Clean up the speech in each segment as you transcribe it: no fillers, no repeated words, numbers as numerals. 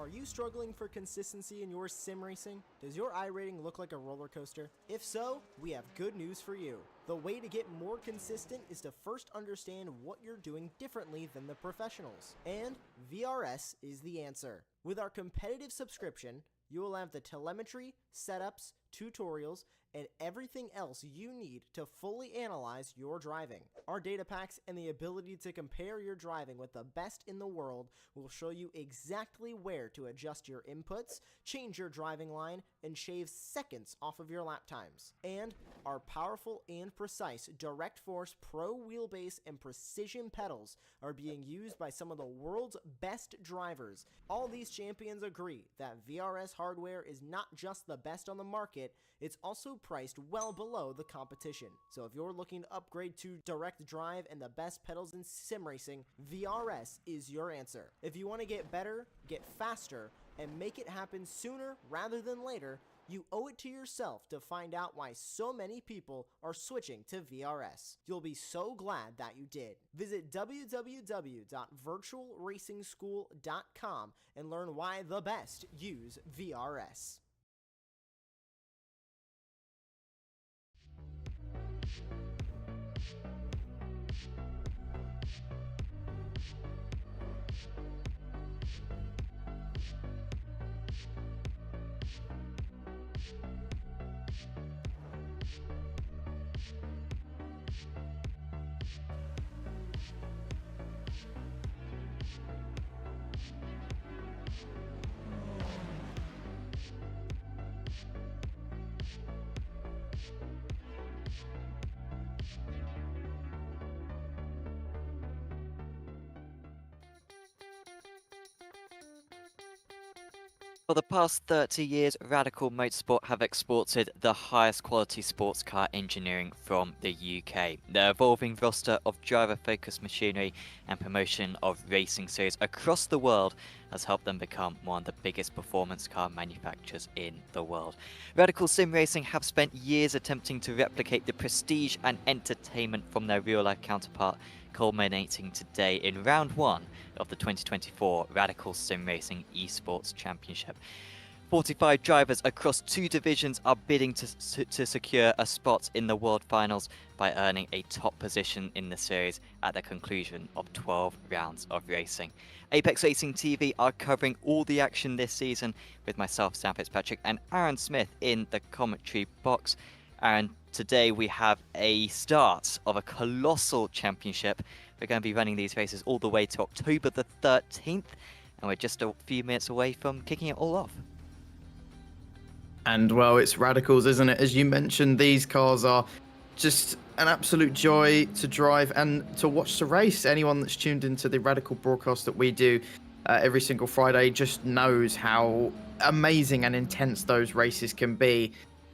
Are you struggling for consistency in your sim racing? Does your iRating look like a roller coaster? If so, we have good news for you. The way to get more consistent is to first understand what you're doing differently than the professionals. And VRS is the answer. With our competitive subscription, you will have the telemetry, setups, tutorials, and everything else you need to fully analyze your driving. Our data packs and the ability to compare your driving with the best in the world will show you exactly where to adjust your inputs, change your driving line, and shave seconds off of your lap times. And our powerful and precise Direct Force Pro wheelbase and precision pedals are being used by some of the world's best drivers. All these champions agree that VRS hardware is not just the best on the market, it's also priced well below the competition. So if you're looking to upgrade to direct drive and the best pedals in sim racing, VRS is your answer. If you want to get better, get faster, and make it happen sooner rather than later, you owe it to yourself to find out why so many people are switching to VRS. You'll be so glad that you did. Visit www.virtualracingschool.com and learn why the best use VRS. For the past 30 years, Radical Motorsport have exported the highest quality sports car engineering from the UK. Their evolving roster of driver-focused machinery and promotion of racing series across the world has helped them become one of the biggest performance car manufacturers in the world. Radical Sim Racing have spent years attempting to replicate the prestige and entertainment from their real-life counterpart, culminating today in round 1 of the 2024 Radical Sim Racing Esports Championship. 45 drivers across 2 divisions are bidding to secure a spot in the World Finals by earning a top position in the series at the conclusion of 12 rounds of racing. Apex Racing TV are covering all the action this season with myself, Sam Fitzpatrick, and Aaron Smith in the commentary box. And today we have a start of a colossal championship. We're going to be running these races all the way to October the 13th, and we're just a few minutes away from kicking it all off. And well, it's Radicals, isn't it? As you mentioned, these cars are just an absolute joy to drive and to watch the race. Anyone that's tuned into the Radical broadcast that we do every single Friday just knows how amazing and intense those races can be.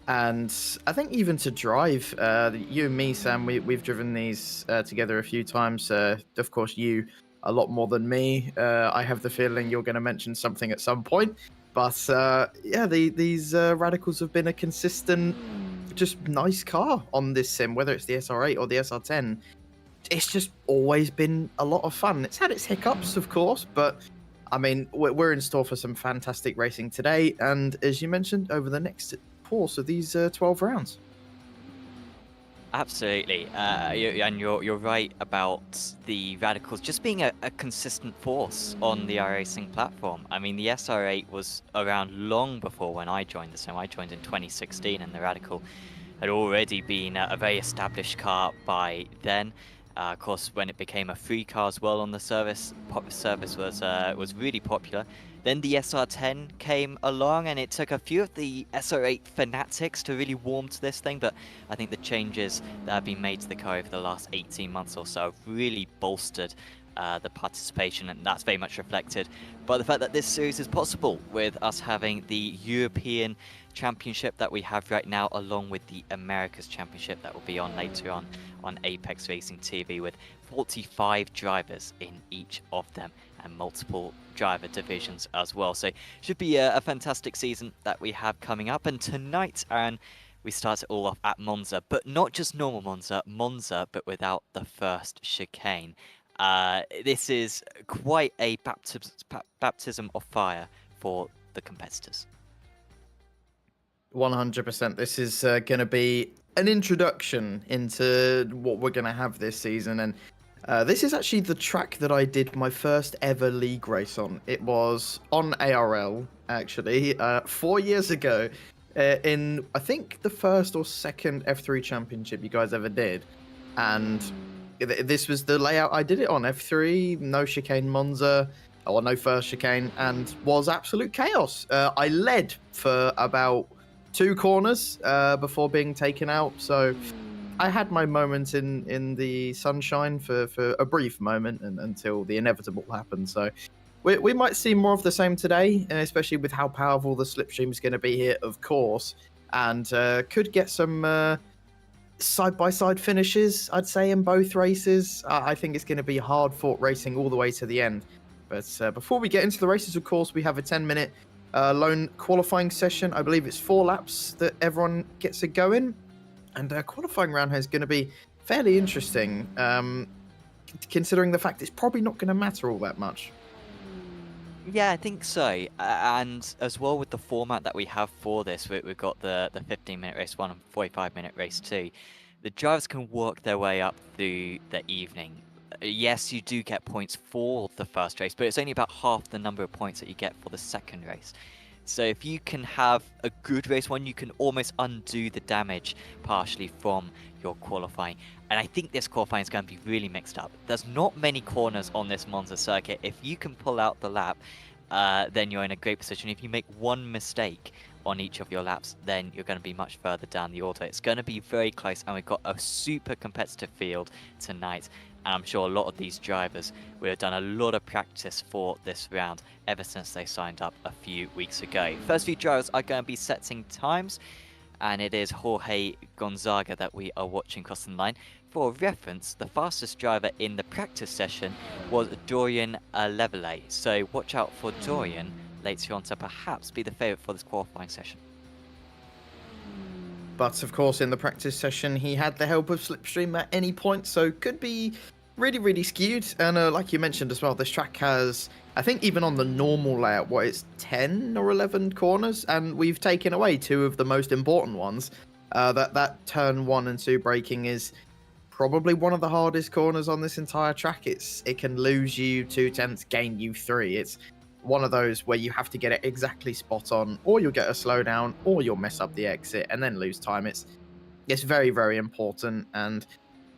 And I think even to drive, you and me, Sam, we've driven these together a few times. Of course, you a lot more than me. I have the feeling you're going to mention something at some point. But yeah, these Radicals have been a consistent, just nice car on this sim, whether it's the SR8 or the SR10. It's just always been a lot of fun. It's had its hiccups, of course, but I mean, we're in store for some fantastic racing today. And as you mentioned, over the next course of these 12 rounds. Absolutely, and you're right about the Radicals just being a consistent force on the iRacing platform. I mean, the SR8 was around long before when I joined the sim. I joined in 2016, and the Radical had already been a very established car by then. Of course, when it became a free car as well on the service was really popular. Then the SR10 came along, and it took a few of the SR8 fanatics to really warm to this thing, but I think the changes that have been made to the car over the last 18 months or so have really bolstered the participation, and that's very much reflected by the fact that this series is possible with us having the European Championship that we have right now, along with the Americas Championship that will be on later on Apex Racing TV, with 45 drivers in each of them and multiple driver divisions as well. So should be a fantastic season that we have coming up. And tonight, Aaron, we start it all off at Monza, but not just normal Monza, but without the first chicane. This is quite a baptism of fire for the competitors. 100%. This is going to be an introduction into what we're going to have this season. And this is actually the track that I did my first ever league race on. It was on ARL, actually, 4 years ago in, I think, the first or second F3 championship you guys ever did. And this was the layout I did it on. F3, no chicane Monza, or no first chicane, and was absolute chaos. I led for about 2 corners before being taken out. So I had my moment in the sunshine for a brief moment and until the inevitable happened. So we might see more of the same today, especially with how powerful the slipstream is going to be here, of course, and could get some side-by-side finishes, I'd say, in both races. I think it's going to be hard-fought racing all the way to the end. But before we get into the races, of course, we have a 10-minute lone qualifying session. I believe it's 4 laps that everyone gets a go in. And qualifying round here is going to be fairly interesting, considering the fact it's probably not going to matter all that much. Yeah, I think so. And as well with the format that we have for this, we've got the 15-minute race 1 and 45-minute race 2. The drivers can work their way up through the evening. Yes, you do get points for the first race, but it's only about half the number of points that you get for the second race. So if you can have a good race 1, you can almost undo the damage partially from your qualifying. And I think this qualifying is going to be really mixed up. There's not many corners on this Monza circuit. If you can pull out the lap, then you're in a great position. If you make one mistake on each of your laps, then you're going to be much further down the order. It's going to be very close, and we've got a super competitive field tonight. And I'm sure a lot of these drivers will have done a lot of practice for this round ever since they signed up a few weeks ago. First few drivers are going to be setting times, and it is Jorge Gonzaga that we are watching crossing the line. For reference, the fastest driver in the practice session was Dorian Levele, so watch out for Dorian later on to perhaps be the favourite for this qualifying session. But of course, in the practice session, he had the help of Slipstream at any point, so could be really, really skewed. And like you mentioned as well, this track has, I think even on the normal layout, what, it's 10 or 11 corners, and we've taken away 2 of the most important ones. That turn 1 and 2 braking is probably one of the hardest corners on this entire track. It can lose you 2 tenths, gain you 3. It's one of those where you have to get it exactly spot on, or you'll get a slowdown, or you'll mess up the exit and then lose time. It's very, very important. And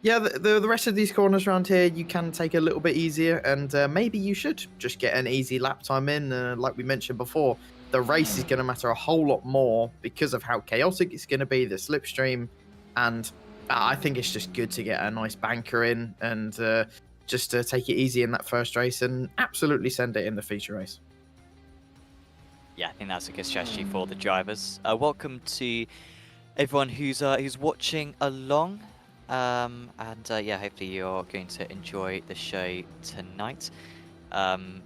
yeah, the rest of these corners around here, you can take a little bit easier, and maybe you should just get an easy lap time in. Like we mentioned before, the race is going to matter a whole lot more because of how chaotic it's going to be, the slipstream, and I think it's just good to get a nice banker in and just take it easy in that first race and absolutely send it in the feature race. Yeah, I think that's a good strategy for the drivers. Welcome to everyone who's watching along. Yeah, hopefully you're going to enjoy the show tonight. One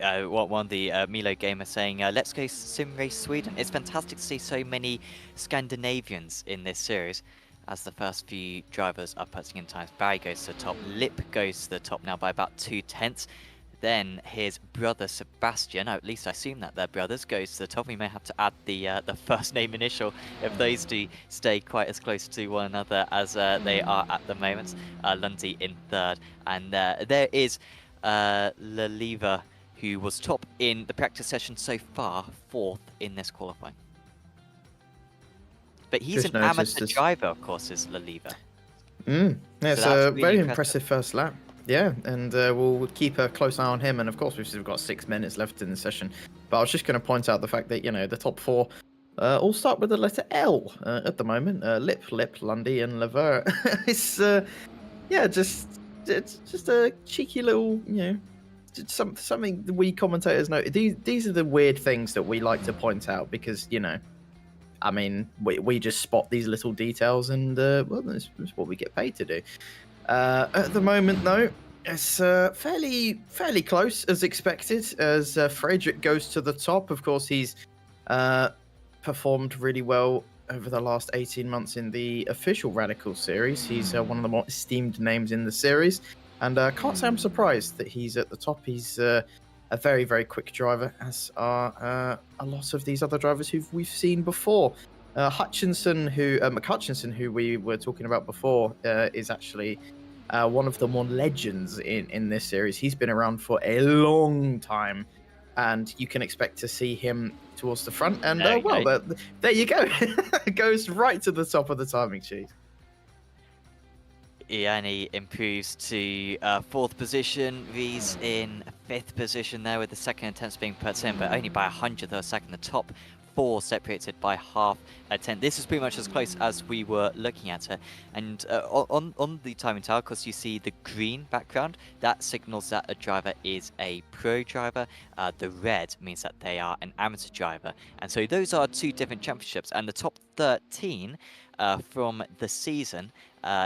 of the Milo Gamer saying, let's go sim race Sweden. It's fantastic to see so many Scandinavians in this series as the first few drivers are putting in times. Barry goes to the top, Lip goes to the top now by about 2 tenths. Then his brother Sebastian, at least I assume that they're brothers, goes to the top. We may have to add the first name initial if those two stay quite as close to one another as they are at the moment. Lundy in 3rd. And there is Laliva, who was top in the practice session so far, 4th in this qualifying. But he's an amateur driver, of course, is Laliva. Yeah, it's So a very impressive first lap. Yeah, and we'll keep a close eye on him. And of course, we've still got 6 minutes left in the session. But I was just going to point out the fact that, the top 4 all start with the letter L at the moment. Lip, Lundy, and Lever. It's, just a cheeky little, something that we commentators know. These are the weird things that we like to point out because, I mean, we just spot these little details and, well, that's what we get paid to do. At the moment, though, it's fairly close as expected as Frederick goes to the top. Of course, he's performed really well over the last 18 months in the official Radical series. He's one of the more esteemed names in the series, and can't say I'm surprised that he's at the top. He's a very, very quick driver, as are a lot of these other drivers who we've seen before. McHutchinson, who we were talking about before, is actually one of the more legends in this series. He's been around for a long time, and you can expect to see him towards the front. And there you go. It goes right to the top of the timing sheet. Yeah, and he improves to 4th position. He's in 5th position there with the second attempts being put in, but only by 100th of a second. The top 4 separated by half a tenth. This is pretty much as close as we were looking at it. And on the timing tower, of course, you see the green background. That signals that a driver is a pro driver. The red means that they are an amateur driver. And so those are 2 different championships. And the top 13 from the season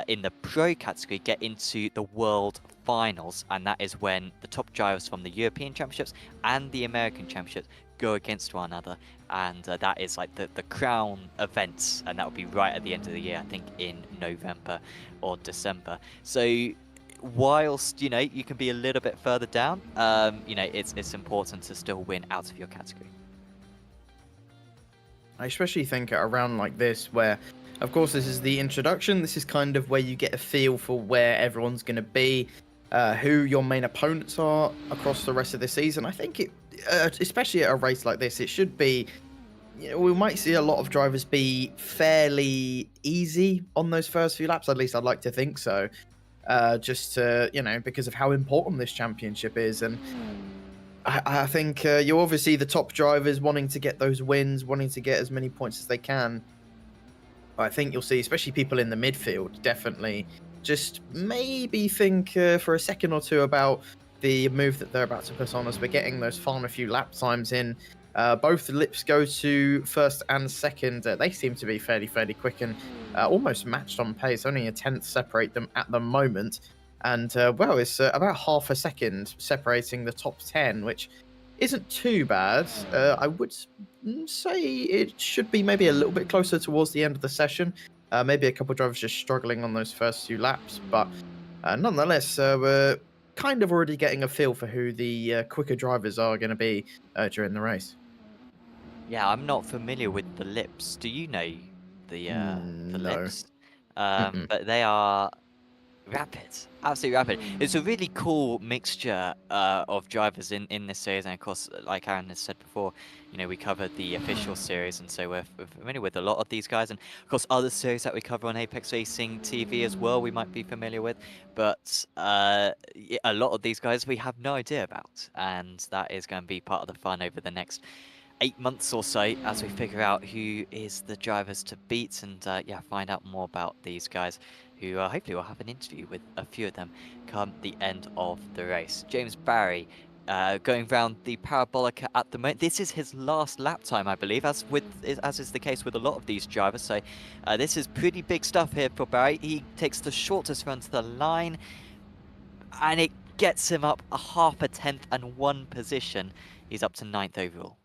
in the pro category get into the world finals, and that is when the top drivers from the European Championships and the American Championships go against one another, and that is like the crown events, and that will be right at the end of the year, I think in November or December. So whilst you can be a little bit further down, it's important to still win out of your category. I especially think at a round like this, where of course this is the introduction, this is kind of where you get a feel for where everyone's going to be, who your main opponents are across the rest of the season. I think it, especially at a race like this, it should be, we might see a lot of drivers be fairly easy on those first few laps. At least I'd like to think so, just to, because of how important this championship is. And I think you obviously the top drivers wanting to get those wins, wanting to get as many points as they can. I think you'll see, especially people in the midfield, definitely just maybe think for a second or two about the move that they're about to put on as we're getting those final few lap times in. Both lips go to first and second. They seem to be fairly quick and almost matched on pace. Only a tenth separate them at the moment. And, it's about half a second separating the top 10, which isn't too bad. I would say it should be maybe a little bit closer towards the end of the session. Maybe a couple of drivers just struggling on those first few laps. But nonetheless, we're kind of already getting a feel for who the quicker drivers are going to be during the race. Yeah, I'm not familiar with the lips. Do you know the No. lips? But they are rapid, absolutely rapid. It's a really cool mixture of drivers in this series, and of course, like Aaron has said before, we covered the official series, and so we're familiar with a lot of these guys, and of course other series that we cover on Apex Racing TV as well we might be familiar with, but a lot of these guys we have no idea about, and that is going to be part of the fun over the next 8 months or so as we figure out who is the drivers to beat, and find out more about these guys, who hopefully will have an interview with a few of them come the end of the race. James Barry going round the Parabolica at the moment. This is his last lap time, I believe, as is the case with a lot of these drivers. So this is pretty big stuff here for Barry. He takes the shortest run to the line, and it gets him up a half a tenth and 1 position. He's up to 9th overall.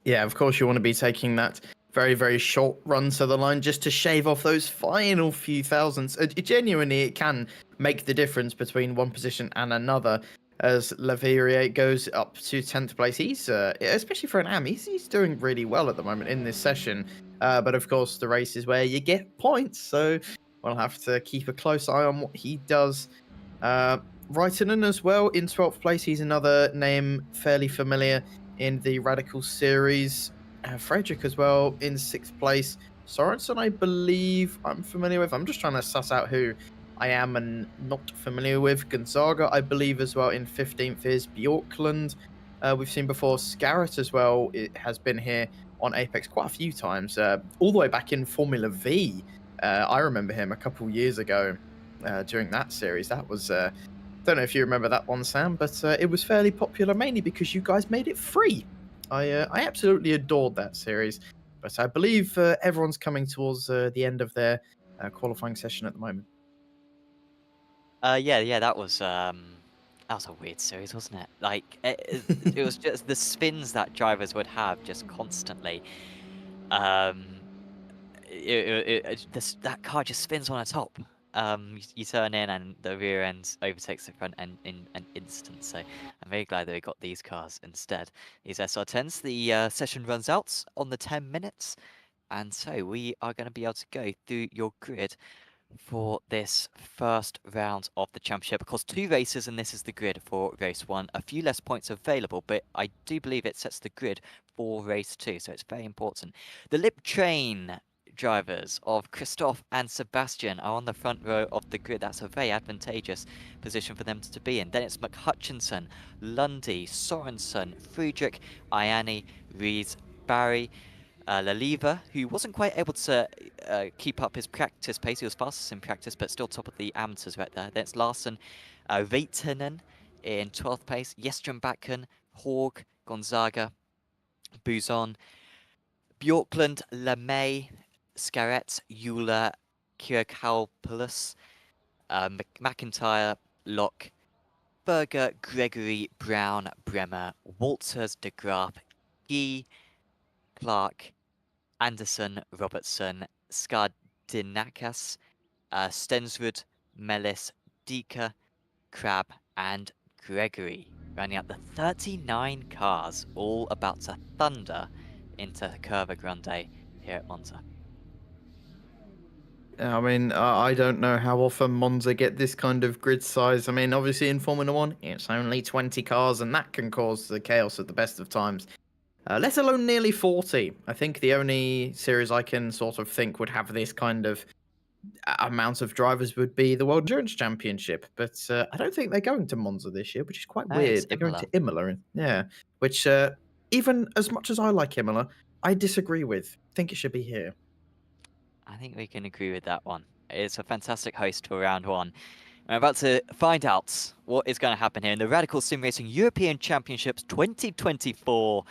Yeah, of course you want to be taking that very short run to the line just to shave off those final few thousandths. Genuinely, it can make the difference between one position and another. As Laverier goes up to 10th place, he's especially for an AM, he's doing really well at the moment in this session. But of course, the race is where you get points, so we'll have to keep a close eye on what he does. Reitinen as well in 12th place. He's another name fairly familiar in the Radical series. Frederick as well in 6th place. Sorensen, I believe I'm familiar with. I'm just trying to suss out who I am and not familiar with. Gonzaga, I believe, as well in 15th is Bjorkland. We've seen before Scarrett as well. It has been here on Apex quite a few times, all the way back in Formula V. I remember him a couple years ago during that series. That was, don't know if you remember that one, Sam, but it was fairly popular mainly because you guys made it free. I absolutely adored that series, but I believe everyone's coming towards the end of their qualifying session at the moment. That was a weird series, wasn't it? Like it was just the spins that drivers would have just constantly. That car just spins on a top, You turn in and the rear end overtakes the front end in an instant. So I'm very glad that we got these cars instead. These SR10s. The session runs out on the 10 minutes. And so we are going to be able to go through your grid for this first round of the championship. Of course, 2 races, and this is the grid for race 1. A few less points available, but I do believe it sets the grid for race 2, so it's very important. The Lip Train drivers of Christoph and Sebastian are on the front row of the grid. That's a very advantageous position for them to be in. Then it's McHutchinson, Lundy, Sorensen, Friedrich, Ianni, Rees, Barry, Laliva, who wasn't quite able to keep up his practice pace. He was fastest in practice, but still top of the amateurs right there. Then it's Larsen, Veitinen in 12th place, Jestrom Bakken, Horg, Gonzaga, Buzon, Bjorklund, LeMay, Scarrett, Euler, Kirakalopoulos, McIntyre, Locke, Berger, Gregory, Brown, Bremer, Walters, De Graaf, Guy, Clark, Anderson, Robertson, Skardinakas, Stensrud, Mellis, Dika, Crab, and Gregory. Rounding out the 39 cars, all about to thunder into Curva Grande here at Monza. I mean, I don't know how often Monza get this kind of grid size. I mean, obviously in Formula 1, it's only 20 cars, and that can cause the chaos at the best of times. Let alone nearly 40. I think the only series I can sort of think would have this kind of amount of drivers would be the World Endurance Championship. But I don't think they're going to Monza this year, which is quite weird. They're going to Imola. Yeah, which even as much as I like Imola, I disagree with. I think it should be here. I think we can agree with that one. It's a fantastic host for round 1. I'm about to find out what is going to happen here in the Radical Sim Racing European Championships 2024.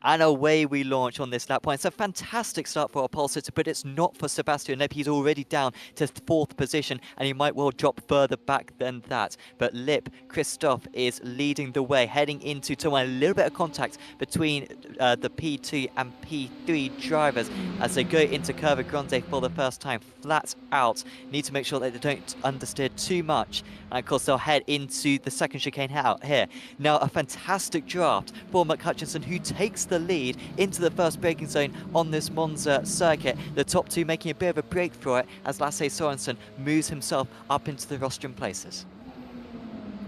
And away we launch on this lap point. It's a fantastic start for our pole sitter, but it's not for Sebastian Lip. He's already down to 4th position, and he might well drop further back than that. But Lip, Christoph is leading the way, heading into a little bit of contact between the P2 and P3 drivers as they go into Curva Grande for the first time. Flat out. Need to make sure that they don't understeer too much. And of course, they'll head into the second chicane out here. Now, a fantastic draft for McHutchinson, who takes the lead into the first braking zone on this Monza circuit. The top 2 making a bit of a break for it as Lasse Sorensen moves himself up into the rostrum places.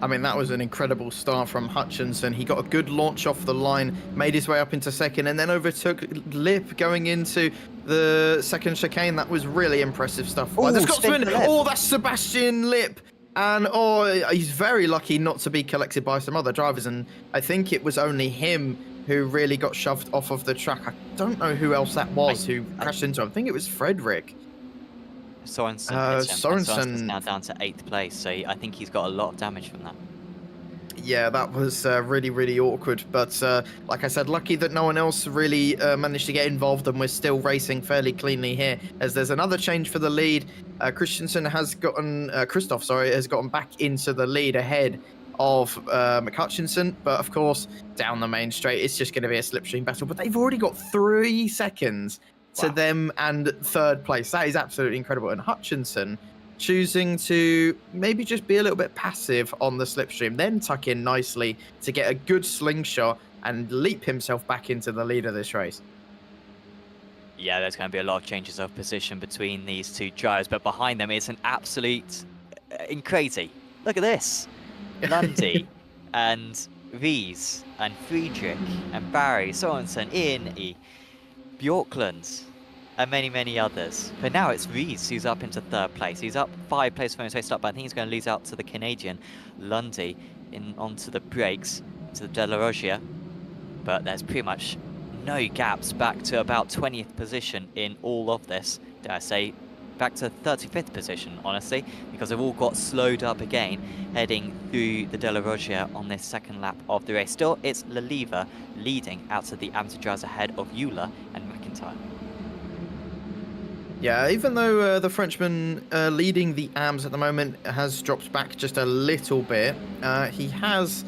I mean, that was an incredible start from Hutchinson. He got a good launch off the line, made his way up into second, and then overtook Lip going into the second chicane. That was really impressive stuff. Ooh, the Scotsman! Oh, that's Sebastian Lip! And he's very lucky not to be collected by some other drivers, and I think it was only him who really got shoved off of the track. I don't know who else that was who crashed into him. I think it was Frederick. Sorensen. Sorensen's now down to 8th place, so I think he's got a lot of damage from that. Yeah, that was really, really awkward. But like I said, lucky that no one else really managed to get involved, and we're still racing fairly cleanly here. As there's another change for the lead. Christoph has gotten back into the lead ahead of McHutchinson. But of course, down the main straight, it's just going to be a slipstream battle. But they've already got 3 seconds to them and 3rd place. That is absolutely incredible. And Hutchinson choosing to maybe just be a little bit passive on the slipstream, then tuck in nicely to get a good slingshot and leap himself back into the lead of this race. Yeah, there's going to be a lot of changes of position between these 2 drivers, but behind them it's an absolute crazy. Look at this. Lundy and Rees and Friedrich and Barry, Sorensen, Ian, Bjorklund, and many, many others. But now it's Rees who's up into 3rd place. He's up 5 places from his race start, but I think he's going to lose out to the Canadian Lundy onto the brakes, to the De La Rogia. But there's pretty much no gaps back to about 20th position in all of this. Dare I say, back to 35th position, honestly, because they've all got slowed up again, heading through the De La Rogia on this second lap of the race. Still, it's Laliva leading out to the amateur drivers ahead of Euler and McIntyre. Yeah, even though the Frenchman leading the AMS at the moment has dropped back just a little bit, he has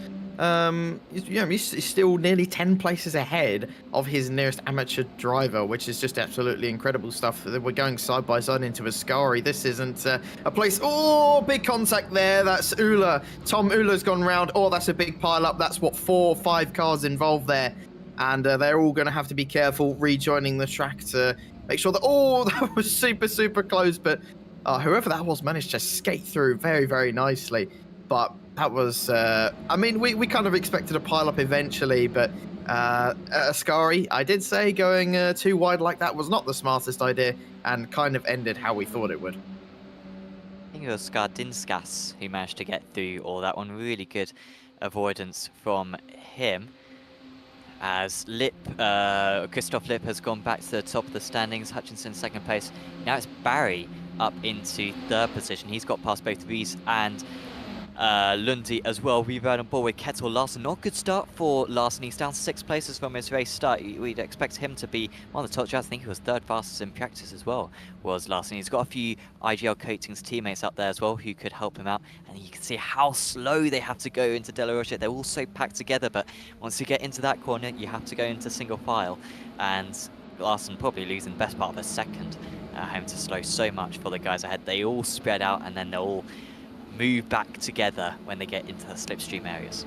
He's still nearly 10 places ahead of his nearest amateur driver, which is just absolutely incredible stuff. We're going side by side into Ascari. This isn't a place. Oh, big contact there. That's Ula. Tom Ula's gone round. Oh, that's a big pile up. That's what, 4 or 5 cars involved there. And they're all going to have to be careful rejoining the track to make sure that, oh, that was super, super close. But whoever that was managed to skate through very, very nicely. But that was, I mean, we kind of expected a pile up eventually, but Ascari, I did say going too wide like that was not the smartest idea and kind of ended how we thought it would. I think it was Skardinskas who managed to get through all that one. Really good avoidance from him. As Christoph Lipp has gone back to the top of the standings, Hutchinson second place. Now it's Barry up into third position. He's got past both Rees and Lundy as well. We've on board with Kettle Larsen. Not a good start for Larsen. He's down 6 places from his race start. We'd expect him to be one of the top drivers. I think he was third fastest in practice as well, was Larsen. He's got a few IGL Coatings teammates up there as well who could help him out. And you can see how slow they have to go into De La Rocha. They're all so packed together, but once you get into that corner, you have to go into single file. And Larsen probably losing the best part of a second, having to slow so much for the guys ahead. They all spread out and then they're all move back together when they get into the slipstream areas.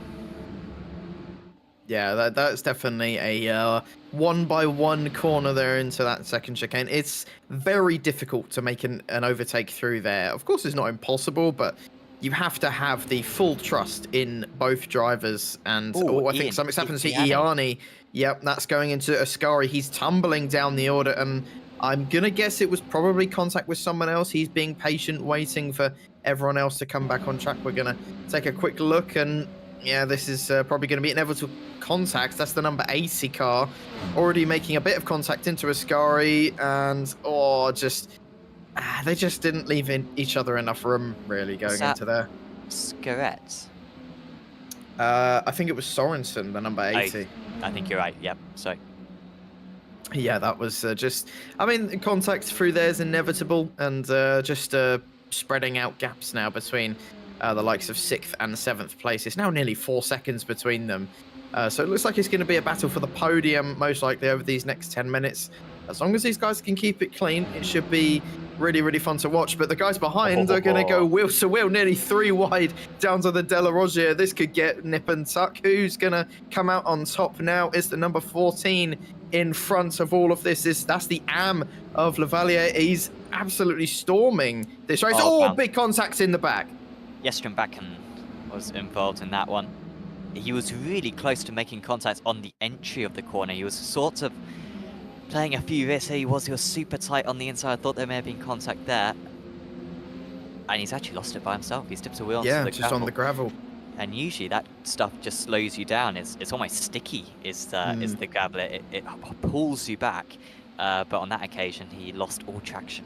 Yeah, that's definitely a 1-by-1 corner there into that second chicane. It's very difficult to make an overtake through there. Of course, it's not impossible, but you have to have the full trust in both drivers. And I think something's happened to Iani. Yep, that's going into Ascari. He's tumbling down the order, and I'm going to guess it was probably contact with someone else. He's being patient, waiting for everyone else to come back on track. We're going to take a quick look, and yeah, this is probably going to be inevitable contact. That's the number 80 car already making a bit of contact into Ascari, and they just didn't leave each other enough room really going into there. Scarrett? I think it was Sorensen, the number 80. I think you're right, yep, so. Yeah, that was I mean, contact through there is inevitable, and spreading out gaps now between the likes of 6th and 7th place. It's now nearly 4 seconds between them. So it looks like it's going to be a battle for the podium, most likely over these next 10 minutes. As long as these guys can keep it clean, it should be really, really fun to watch. But the guys behind are going to go wheel to wheel, nearly 3 wide down to the De La Rogia. This could get nip and tuck. Who's going to come out on top now is the number 14 in front of all of this. That's the AM of Lavalier. He's absolutely storming this race. Oh, big contacts in the back. Jestrom Bakken was involved in that one. He was really close to making contact on the entry of the corner. He was sort of playing a few risks. He was super tight on the inside. I thought there may have been contact there. And he's actually lost it by himself. He's dipped a wheel onto the gravel. Yeah, just on the gravel. And usually that stuff just slows you down. It's almost sticky, is the gravel. It pulls you back. But on that occasion, he lost all traction.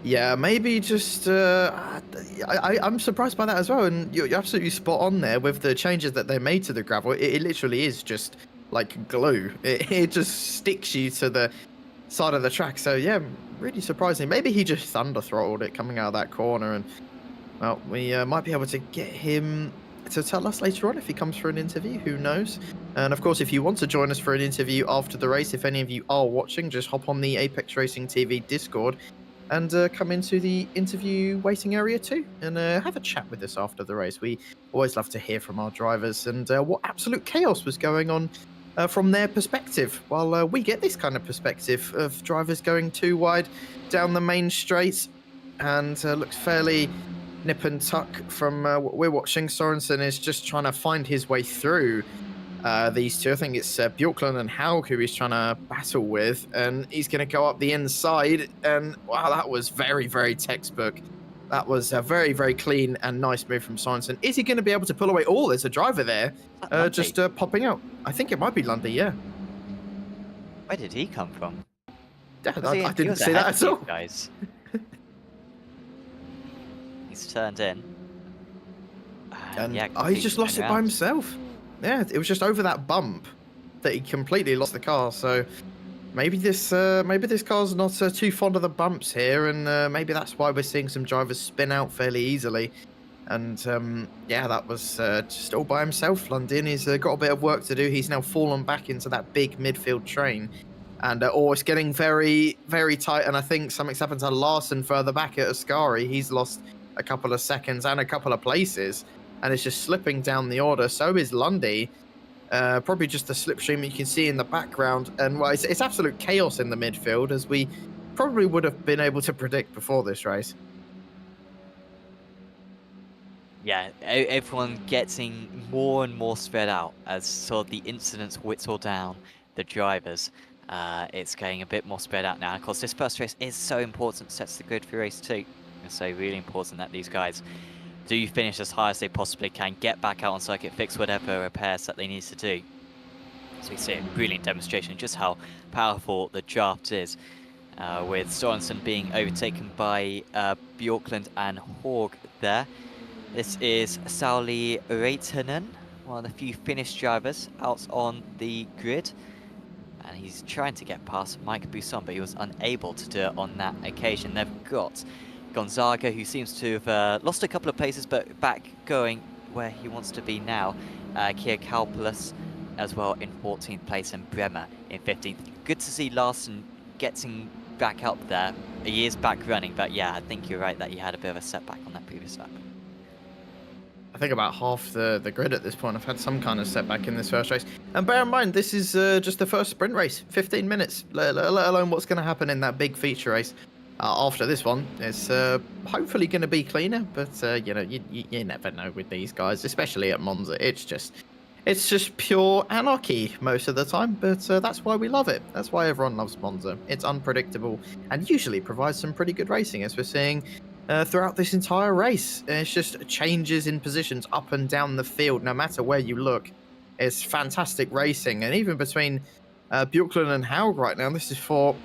Yeah, maybe just... I'm surprised by that as well, and you're absolutely spot on there with the changes that they made to the gravel. It literally is just like glue. It just sticks you to the side of the track. So yeah, really surprising. Maybe he just thunder throttled it coming out of that corner, and well, we might be able to get him to tell us later on if he comes for an interview. Who knows? And of course, if you want to join us for an interview after the race, if any of you are watching, just hop on the Apex Racing TV Discord and come into the interview waiting area too, and have a chat with us after the race. We always love to hear from our drivers and what absolute chaos was going on from their perspective, while we get this kind of perspective of drivers going too wide down the main straight, and looks fairly nip and tuck from what we're watching. Sorensen is just trying to find his way through these two. I think it's Bjorklund and Haug who he's trying to battle with, and he's going to go up the inside, and wow, that was very, very textbook. That was a very, very clean and nice move from Sorensen. Is he going to be able to pull away? Oh, there's a driver there just popping out. I think it might be Lundy, yeah. Where did he come from? Yeah, I didn't see that at all. Guys. He's turned in. And yeah, he's just lost it by himself. Yeah, it was just over that bump that he completely lost the car. So maybe this car's not too fond of the bumps here, and maybe that's why we're seeing some drivers spin out fairly easily. And yeah, that was just all by himself. London, he's got a bit of work to do. He's now fallen back into that big midfield train. And it's getting very, very tight. And I think something's happened to Larson further back at Ascari. He's lost a couple of seconds and a couple of places. And it's just slipping down the order. So is Lundy. Probably just the slipstream you can see in the background. And well, it's absolute chaos in the midfield, as we probably would have been able to predict before this race. Yeah, everyone getting more and more spread out as sort of the incidents whittle down the drivers. It's getting a bit more spread out now. Of course, this first race is so important, sets the grid for race 2. And so really important that these guys do finish as high as they possibly can, get back out on circuit, fix whatever repairs that they need to do. So we see a brilliant demonstration of just how powerful the draft is, with Sorensen being overtaken by Bjorklund and Horg there. This is Sauli Reitanen, one of the few Finnish drivers out on the grid. And he's trying to get past Mike Busson, but he was unable to do it on that occasion. They've got Gonzaga, who seems to have lost a couple of places, but back going where he wants to be now. Kia Kalpulus as well in 14th place, and Bremer in 15th. Good to see Larson getting back up there. He is back running, but yeah, I think you're right that he had a bit of a setback on that previous lap. I think about half the grid at this point have had some kind of setback in this first race. And bear in mind, this is just the first sprint race, 15 minutes, let alone what's going to happen in that big feature race. After this one, it's hopefully going to be cleaner, but you know, you never know with these guys, especially at Monza. It's just pure anarchy most of the time, but that's why we love it. That's why everyone loves Monza. It's unpredictable and usually provides some pretty good racing, as we're seeing throughout this entire race. It's just changes in positions up and down the field, no matter where you look. It's fantastic racing, and even between Bjorklund and Haug right now, this is for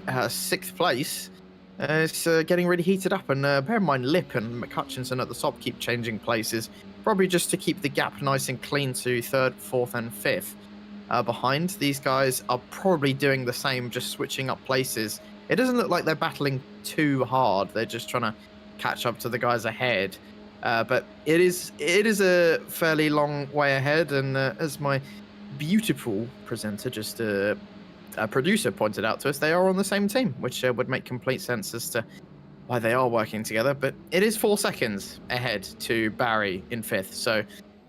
6th place. It's getting really heated up, and bear in mind, Lip and McCutchinson at the top keep changing places, probably just to keep the gap nice and clean to 3rd, 4th, and 5th. Behind, these guys are probably doing the same, just switching up places. It doesn't look like they're battling too hard. They're just trying to catch up to the guys ahead. But it is a fairly long way ahead, and as my beautiful presenter, just a producer, pointed out to us, they are on the same team, which would make complete sense as to why they are working together. But it is 4 seconds ahead to Barry in 5th. So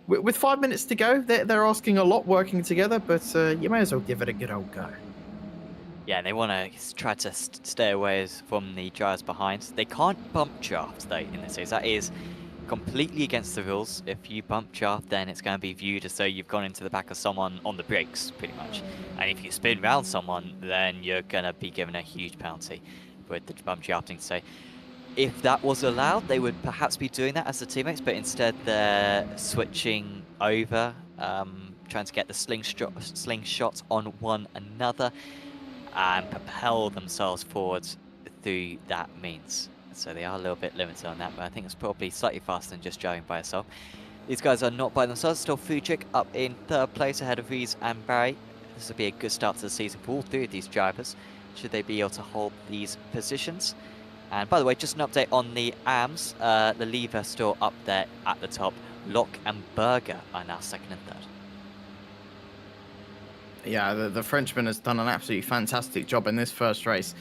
with 5 minutes to go, they're asking a lot working together, but you may as well give it a good old go. Yeah, they want to try to stay away from the drivers behind. They can't bump draft, though, in this race. That is completely against the rules. If you bump draft, then it's going to be viewed as though you've gone into the back of someone on the brakes, pretty much. And if you spin around someone, then you're going to be given a huge penalty with the bump drafting. So if that was allowed, they would perhaps be doing that as the teammates, but instead they're switching over, trying to get the slingshot on one another and propel themselves forward through that means. So they are a little bit limited on that, but I think it's probably slightly faster than just driving by yourself. These guys are not by themselves. Still Fudrik up in 3rd place ahead of Rees and Barry. This will be a good start to the season for all 3 of these drivers, should they be able to hold these positions. And by the way, just an update on the AMS. The lever still up there at the top. Locke and Berger are now 2nd and 3rd. Yeah, the Frenchman has done an absolutely fantastic job in this first race,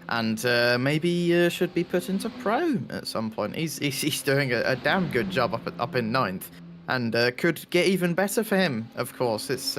and maybe should be put into pro at some point. He's doing a damn good job up in 9th, and could get even better for him. Of course, it's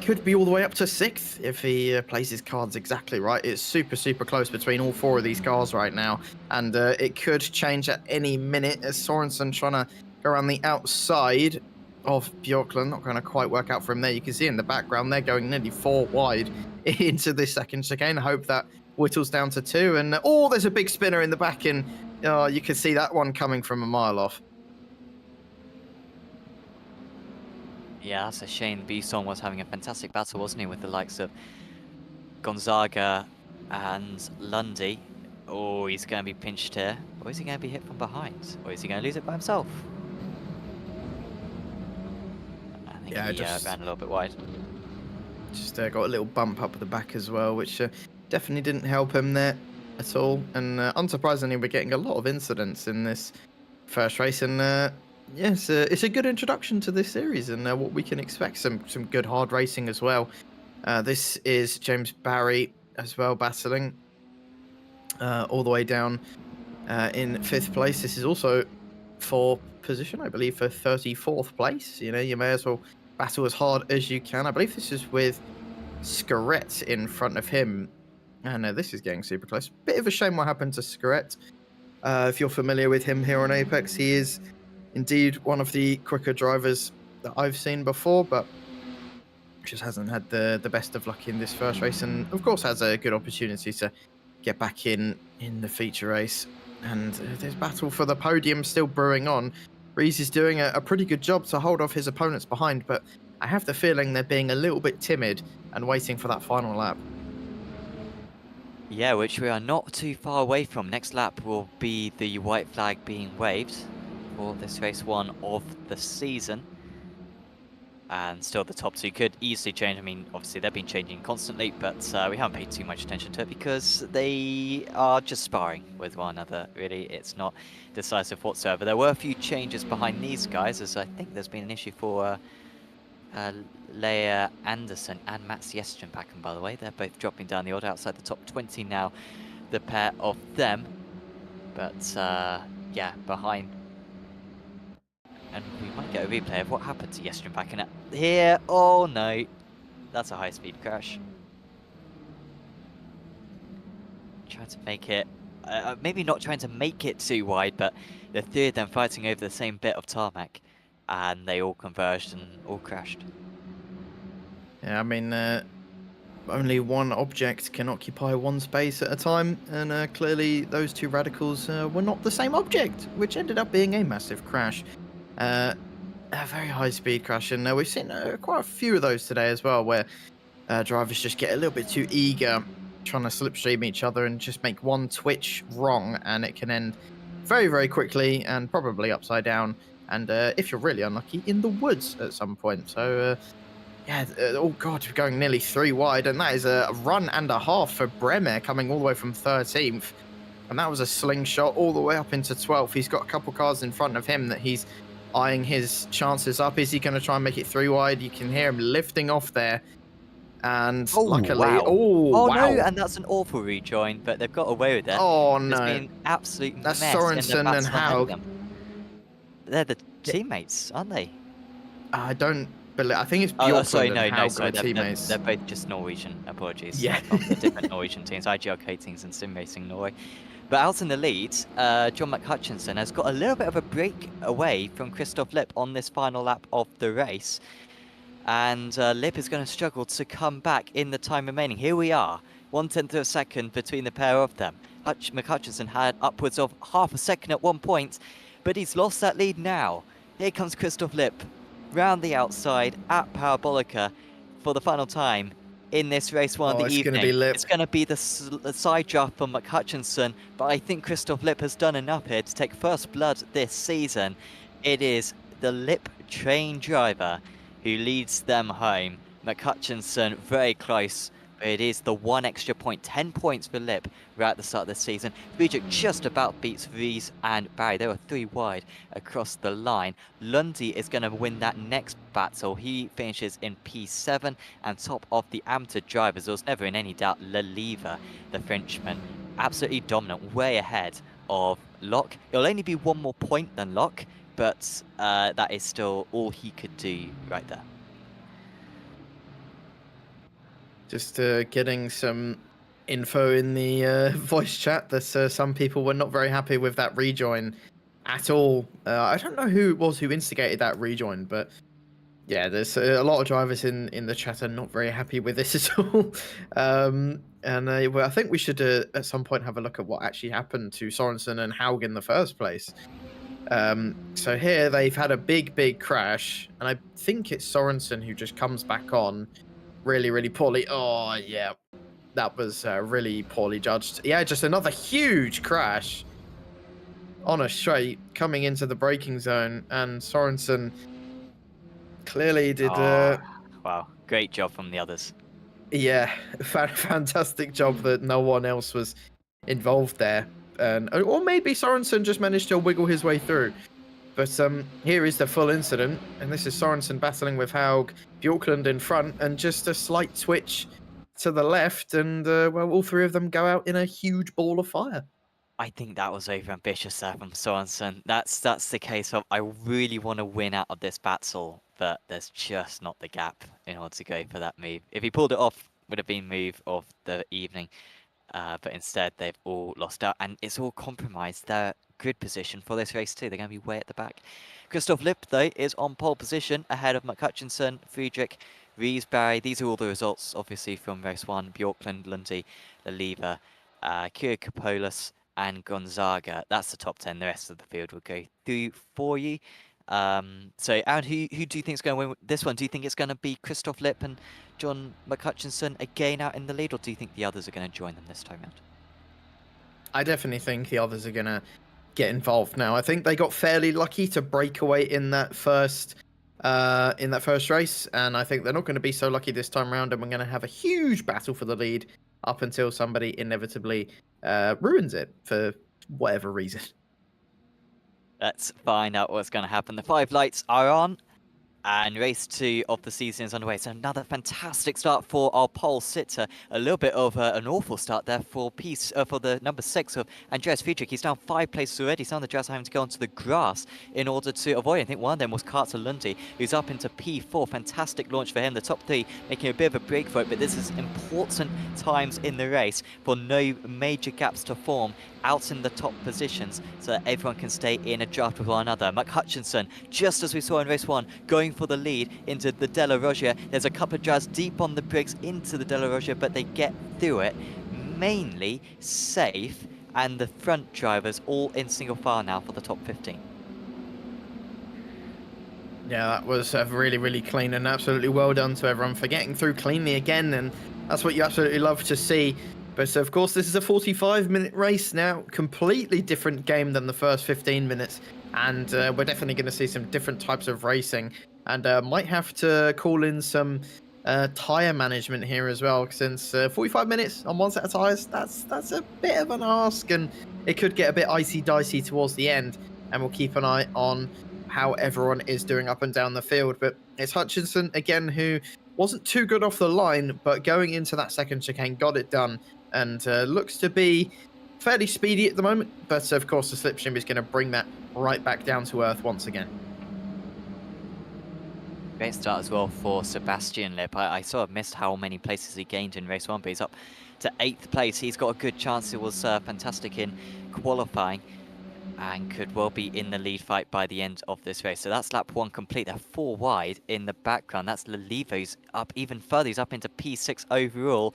could be all the way up to 6th if he plays his cards exactly right. It's super close between all 4 of these cars right now, and it could change at any minute as Sorensen trying to go around the outside of Bjorklund. Not going to quite work out for him there. You can see in the background they're going nearly 4 wide into this second chicane. I hope that whittles down to 2. And oh, there's a big spinner in the back, and you can see that one coming from a mile off. Yeah, that's a shame. Bisson was having a fantastic battle, wasn't he, with the likes of Gonzaga and Lundy. Oh, he's going to be pinched here. Or is he going to be hit from behind? Or is he going to lose it by himself? I think he ran a little bit wide. Just got a little bump up the back as well, which definitely didn't help him there at all. And unsurprisingly, we're getting a lot of incidents in this first race, and yes, it's a good introduction to this series and what we can expect. Some good hard racing as well. This is James Barry as well, battling all the way down in 5th place. This is also for position, I believe, for 34th place. You know, you may as well battle as hard as you can. I believe this is with Scarrett in front of him. And this is getting super close. Bit of a shame what happened to Scarrett. If you're familiar with him here on Apex, he is indeed one of the quicker drivers that I've seen before, but just hasn't had the best of luck in this first race, and of course has a good opportunity to get back in the feature race. And there's battle for the podium still brewing on. Reese is doing a pretty good job to hold off his opponents behind, but I have the feeling they're being a little bit timid and waiting for that final lap. Yeah, which we are not too far away from. Next lap will be the white flag being waved for this race 1 of the season. And still the top 2 could easily change. I mean, obviously they've been changing constantly, but we haven't paid too much attention to it because they are just sparring with one another, really. It's not decisive whatsoever. There were a few changes behind these guys, as I think there's been an issue for Leia Anderson and Matt Siestenbacken, by the way. They're both dropping down the order outside the top 20 now, the pair of them. But yeah, behind. And we might get a replay of what happened to Siestenbacken here. Oh no, that's a high-speed crash. Trying to make it, maybe not trying to make it too wide, but the 3 of them fighting over the same bit of tarmac, and they all converged and all crashed. Yeah, I mean, only one object can occupy one space at a time, and clearly those 2 radicals were not the same object, which ended up being a massive crash. A very high-speed crash, and we've seen quite a few of those today as well, where drivers just get a little bit too eager, trying to slipstream each other and just make one twitch wrong, and it can end very, very quickly and probably upside down, and if you're really unlucky, in the woods at some point. So yeah, oh god, we're going nearly 3 wide, and that is a run and a half for Bremer, coming all the way from 13th, and that was a slingshot all the way up into 12th. He's got a couple cars in front of him that he's eyeing his chances up. Is he going to try and make it 3 wide? You can hear him lifting off there, and luckily, wow. wow. No, and that's an awful rejoin, but they've got away with it. Oh no, there's been absolute that's mess Sorensen and Haug. They're the teammates, aren't they? I don't believe. I think it's Bjorklund sorry, and Haug sorry, are teammates. They're both just Norwegian. Apologies. Yeah, They're different Norwegian teams. IGL Ratings and SimRacing Norway. But out in the lead, John McHutchinson has got a little bit of a break away from Christoph Lipp on this final lap of the race. And Lipp is going to struggle to come back in the time remaining. Here we are, 1/10 of a second between the pair of them. McHutchinson had upwards of half a second at one point, but he's lost that lead now. Here comes Christoph Lipp, round the outside at Parabolica for the final time in this race 1 of the evening. It's going to be the side draft for McHutchinson, but I think Christoph Lipp has done enough here to take first blood this season. It is the Lipp train driver who leads them home. McHutchinson very close, but it is the 1 extra point, 10 points for Lipp right at the start of the season. Friedrich just about beats Vries and Barry. They were 3 wide across the line. Lundy is going to win that next battle. He finishes in P7 and top of the amateur drivers. There was never in any doubt Leliva, the Frenchman, absolutely dominant, way ahead of Locke. It'll only be 1 more point than Locke, but that is still all he could do right there. Just getting some info in the voice chat that some people were not very happy with that rejoin at all. I don't know who it was who instigated that rejoin, but yeah, there's a lot of drivers in the chat are not very happy with this at all. Well, I think we should at some point have a look at what actually happened to Sorensen and Haug in the first place. So here they've had a big crash, and I think it's Sorensen who just comes back on really, really poorly. Oh, yeah. That was really poorly judged. Yeah, just another huge crash on a straight coming into the braking zone, and Sorensen clearly did... wow, great job from the others. Yeah, fantastic job that no one else was involved there. and or maybe Sorensen just managed to wiggle his way through. But here is the full incident, and this is Sorensen battling with Haug, Bjorklund in front, and just a slight switch to the left, and well, all three of them go out in a huge ball of fire. I think that was overambitious there from Sorensen. That's the case of I really want to win out of this battle, but there's just not the gap in order to go for that move. If he pulled it off, would have been move of the evening. But instead, they've all lost out, and it's all compromised their good position for this race too. They're going to be way at the back. Christoph Lipp, though, is on pole position ahead of McHutchinson, Friedrich, Rees, Barry. These are all the results, obviously, from race 1. Bjorklund, Lundy, Leliva, Kyrkopolis, and Gonzaga. That's the top 10. The rest of the field will go through for you. So, Aaron, who do you think is going to win this one? Do you think it's going to be Christoph Lipp and John McHutchinson again out in the lead, or do you think the others are going to join them this time round? I definitely think the others are going to get involved now. I think they got fairly lucky to break away in that first race, and I think they're not going to be so lucky this time around, and we're going to have a huge battle for the lead up until somebody inevitably ruins it for whatever reason. Let's find out what's going to happen. The 5 lights are on, and race 2 of the season is underway. So another fantastic start for our pole sitter. A little bit of an awful start there for the number 6 of Andreas Friedrich. He's down 5 places already. Some of the drivers having to go onto the grass in order to avoid. I think one of them was Carter Lundy, who's up into P4. Fantastic launch for him. The top 3 making a bit of a break for it, but this is important times in the race for no major gaps to form out in the top positions so that everyone can stay in a draft with one another. McHutchinson, just as we saw in race 1, going for the lead into the Della Rogia. There's a couple of drafts deep on the bricks into the Della Rogia, but they get through it mainly safe, and the front drivers all in single file now for the top 15. Yeah, that was really, really clean, and absolutely well done to everyone for getting through cleanly again, and that's what you absolutely love to see. But of course, this is a 45-minute race now, completely different game than the first 15 minutes, and we're definitely going to see some different types of racing, and might have to call in some tyre management here as well, since 45 minutes on one set of tyres, that's a bit of an ask, and it could get a bit icy-dicey towards the end, and we'll keep an eye on how everyone is doing up and down the field. But it's Hutchinson again, who wasn't too good off the line, but going into that second chicane got it done, and looks to be fairly speedy at the moment. But of course, the slipstream is going to bring that right back down to earth once again. Great start as well for Sebastian Lipp. I sort of missed how many places he gained in race 1, but he's up to 8th place. He's got a good chance. It was fantastic in qualifying and could well be in the lead fight by the end of this race. So that's lap 1 complete. They're 4 wide in the background. That's Leliva, who's up even further. He's up into P6 overall.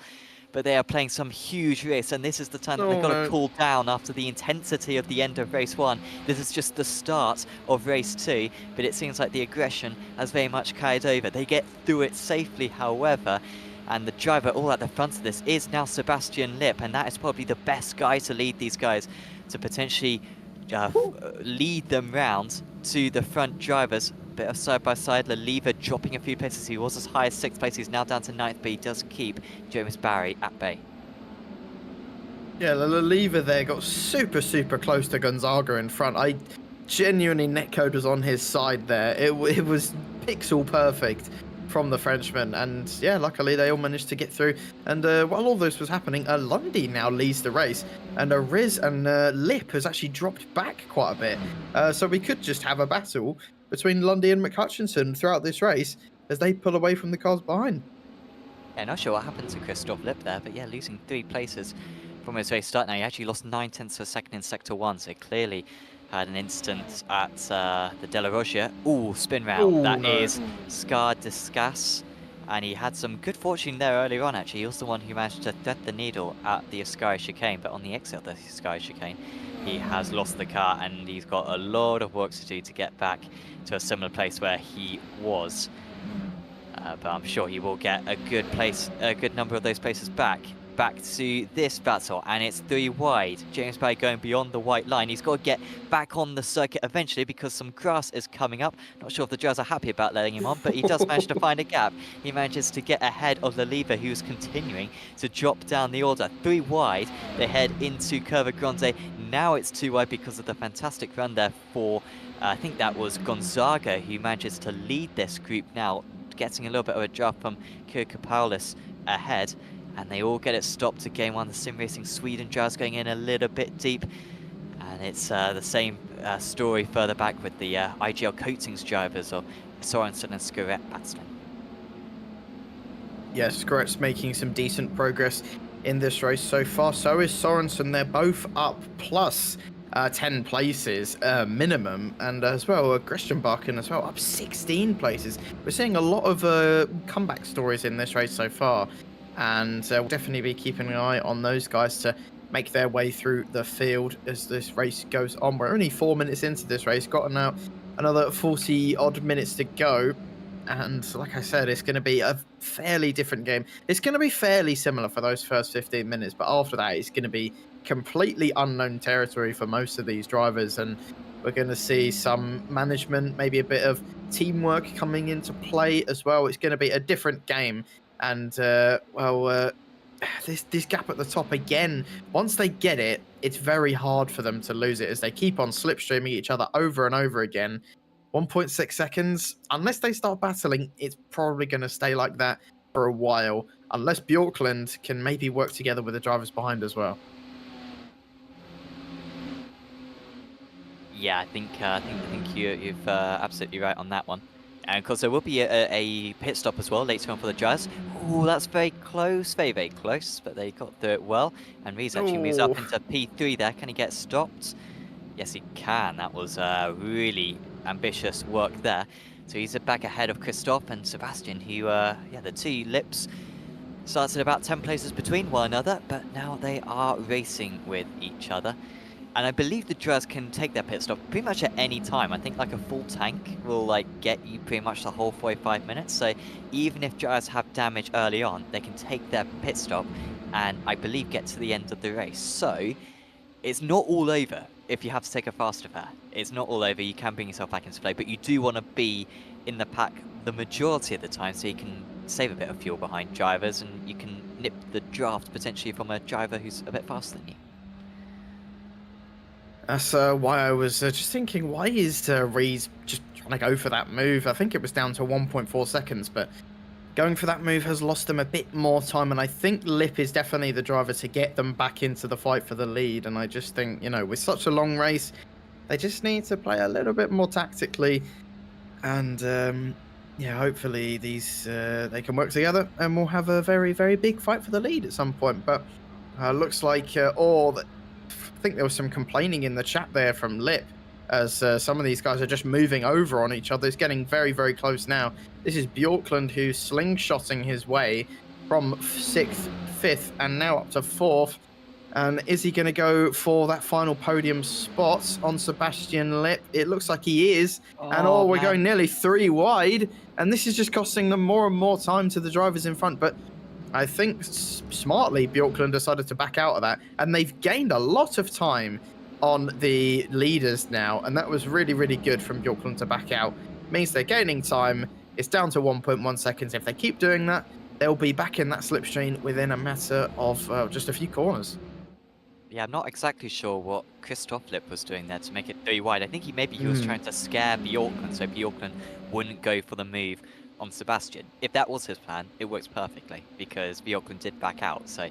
But they are playing some huge race, and this is the time that they've got to cool down after the intensity of the end of race 1. This is just the start of race 2, but it seems like the aggression has very much carried over. They get through it safely, however, and the driver all at the front of this is now Sebastian Lipp, and that is probably the best guy to lead these guys, to potentially lead them round to the front drivers. Bit of side-by-side, Leliva dropping a few places. He was as high as 6th place. He's now down to 9th, but he does keep James Barry at bay. Yeah, Leliva there got super close to Gonzaga in front. I genuinely, netcode was on his side there. It was pixel perfect from the Frenchman, and yeah, luckily they all managed to get through. And while all this was happening, Lundy now leads the race, and Riz and Lipp has actually dropped back quite a bit. So we could just have a battle between Lundy and McHutchinson throughout this race as they pull away from the cars behind. Yeah, not sure what happened to Christoph Lipp there, but yeah, losing 3 places from his race start. Now, he actually lost 9/10 of a second in Sector 1, so clearly had an instance at the Della Rogia. Ooh, spin round. Ooh, that no. is Scar Discuss. And he had some good fortune there earlier on, actually. He was the one who managed to thread the needle at the Ascari chicane, but on the exit of the Ascari chicane, he has lost the car, and he's got a lot of work to do to get back to a similar place where he was. But I'm sure he will get a good number of those places back. back to this battle, and it's 3 wide. James Barry going beyond the white line. He's got to get back on the circuit eventually because some grass is coming up. Not sure if the drivers are happy about letting him on, but he does manage to find a gap. He manages to get ahead of the leader, who's continuing to drop down the order. 3 wide, they head into Curva Grande. Now it's 2 wide because of the fantastic run there for, I think that was Gonzaga, who manages to lead this group now, getting a little bit of a draft from Kirkopoulos ahead. And they all get it stopped to game 1. The SimRacing Sweden drivers going in a little bit deep. And it's the same story further back with the IGL Coatings drivers of Sorensen and Skurret batsmen. Yes, Skurret's making some decent progress in this race so far. So is Sorensen. They're both up plus 10 places minimum, and as well Christian Barkin as well up 16 places. We're seeing a lot of comeback stories in this race so far, and we'll definitely be keeping an eye on those guys to make their way through the field as this race goes on. We're only 4 minutes into this race, got now another 40 odd minutes to go, and like I said, it's going to be a fairly different game. It's going to be fairly similar for those first 15 minutes, but after that it's going to be completely unknown territory for most of these drivers, and we're going to see some management, maybe a bit of teamwork coming into play as well. It's going to be a different game, and this gap at the top again, once they get it, it's very hard for them to lose it as they keep on slipstreaming each other over and over again. 1.6 seconds, unless they start battling, it's probably going to stay like that for a while, unless Bjorkland can maybe work together with the drivers behind as well. Yeah, I think you're absolutely right on that one. And of course, there will be a pit stop as well later on for the drivers. Oh, that's very close, very, very close, but they got through it well. And Rees actually moves up into P3 there. Can he get stopped? Yes, he can. That was really ambitious work there. So he's back ahead of Christoph and Sebastian, who, the 2 lips starts at about 10 places between one another, but now they are racing with each other. And I believe the drivers can take their pit stop pretty much at any time. I think like a full tank will get you pretty much the whole 45 minutes. So even if drivers have damage early on, they can take their pit stop and I believe get to the end of the race. So it's not all over if you have to take a faster fare. It's not all over. You can bring yourself back into play, but you do want to be in the pack the majority of the time so you can save a bit of fuel behind drivers and you can nip the draft potentially from a driver who's a bit faster than you. That's why I was just thinking, why is Rees just trying to go for that move? I think it was down to 1.4 seconds, but going for that move has lost them a bit more time, and I think Lip is definitely the driver to get them back into the fight for the lead, and I just think, with such a long race, they just need to play a little bit more tactically, and hopefully these they can work together, and we'll have a very, very big fight for the lead at some point, but looks like I think there was some complaining in the chat there from Lip as some of these guys are just moving over on each other. It's getting very, very close now. This is Bjorkland who's slingshotting his way from 6th, 5th, and now up to 4th. And is he going to go for that final podium spot on Sebastian Lip? It looks like he is. And we're going nearly 3 wide. And this is just costing them more and more time to the drivers in front. But I think smartly Bjorkland decided to back out of that, and they've gained a lot of time on the leaders now, and that was really, really good from Bjorkland to back out. Means they're gaining time. It's down to 1.1 seconds. If they keep doing that, they'll be back in that slipstream within a matter of just a few corners. Yeah, I'm not exactly sure what Christoph Lip was doing there to make it 3 wide. I think he was trying to scare Bjorkland so Bjorkland wouldn't go for the move on Sebastian. If that was his plan, it works perfectly because Bjorkland did back out. So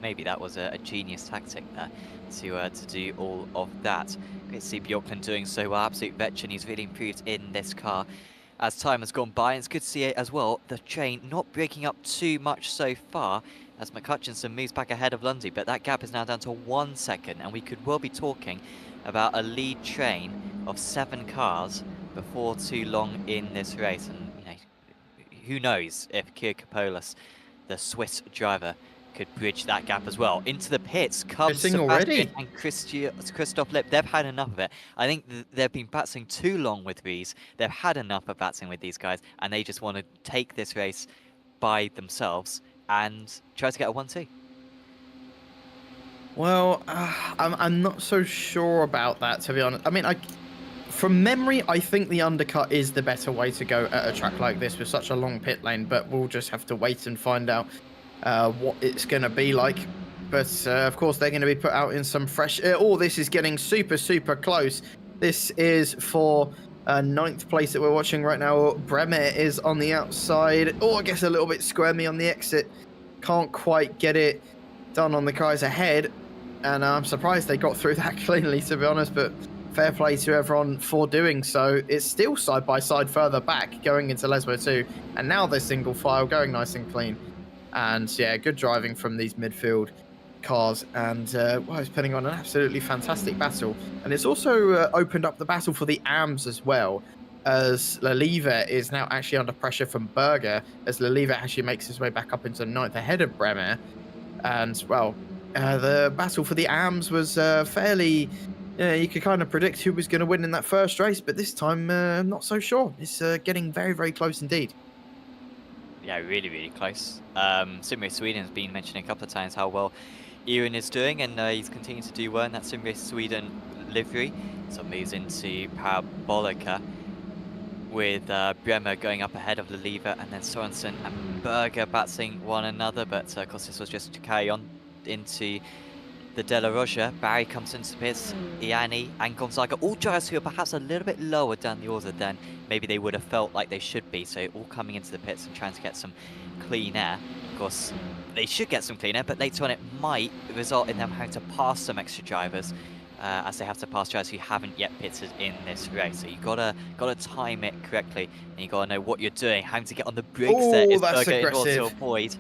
maybe that was a genius tactic there to do all of that. Great to see Bjorkland doing so well. Absolute veteran. He's really improved in this car as time has gone by. And it's good to see it as well. The train not breaking up too much so far as McCutchinson moves back ahead of Lundy. But that gap is now down to 1 second. And we could well be talking about a lead train of 7 cars before too long in this race. And who knows if Kirkopoulos, the Swiss driver, could bridge that gap as well. Into the pits comes Sebastian and Christoph Lip. They've had enough of it. I think they've been battling too long with Rees. They've had enough of battling with these guys, and they just want to take this race by themselves and try to get a 1-2. Well, I'm not so sure about that, to be honest. I mean, from memory, I think the undercut is the better way to go at a track like this with such a long pit lane, but we'll just have to wait and find out what it's going to be like. But of course, they're going to be put out in some fresh... oh, this is getting super, super close. This is for 9th place that we're watching right now. Bremer is on the outside. Oh, I guess a little bit squirmy on the exit. Can't quite get it done on the guys ahead. And I'm surprised they got through that cleanly, to be honest, but fair play to everyone for doing so. It's still side by side further back going into Lesbo 2, and now they're single file going nice and clean. And yeah, good driving from these midfield cars, and well, it's putting on an absolutely fantastic battle. And it's also opened up the battle for the AMs as well, as Leliva is now actually under pressure from Berger, as Leliva actually makes his way back up into 9th ahead of Bremer. And well, the battle for the AMs was fairly... you could kind of predict who was going to win in that first race, but this time, not so sure. It's getting very, very close indeed. Yeah, really, really close. SimRacing Sweden has been mentioning a couple of times how well Ian is doing, and he's continuing to do well in that SimRacing Sweden livery. So moves into Parabolica with Bremer going up ahead of Leliva, and then Sorensen and Berger battling one another, but of course this was just to carry on into the De La Rocha. Barry comes into the pits, Iani and Gonzaga, all drivers who are perhaps a little bit lower down the order than maybe they would have felt like they should be, so all coming into the pits and trying to get some clean air. Of course, they should get some clean air, but later on it might result in them having to pass some extra drivers, as they have to pass drivers who haven't yet pitted in this race. So you gotta time it correctly, and you gotta know what you're doing. Having to get on the brakes there is Berger in order to avoid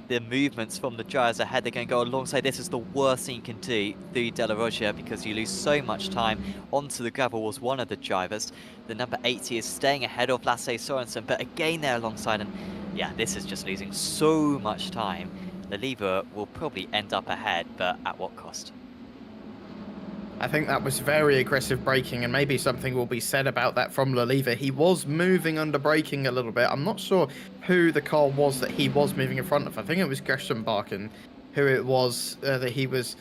the movements from the drivers ahead. They're going to go alongside. This is the worst thing you can do through De La Rocha, because you lose so much time. Onto the gravel was one of the drivers. The number 80 is staying ahead of Lasse Sorensen, but again they're alongside, and yeah, this is just losing so much time. The lever will probably end up ahead, but at what cost? I think that was very aggressive braking, and maybe something will be said about that from Leliva. He was moving under braking a little bit. I'm not sure who the car was that he was moving in front of. I think it was Gresham Barkin, who it was that he was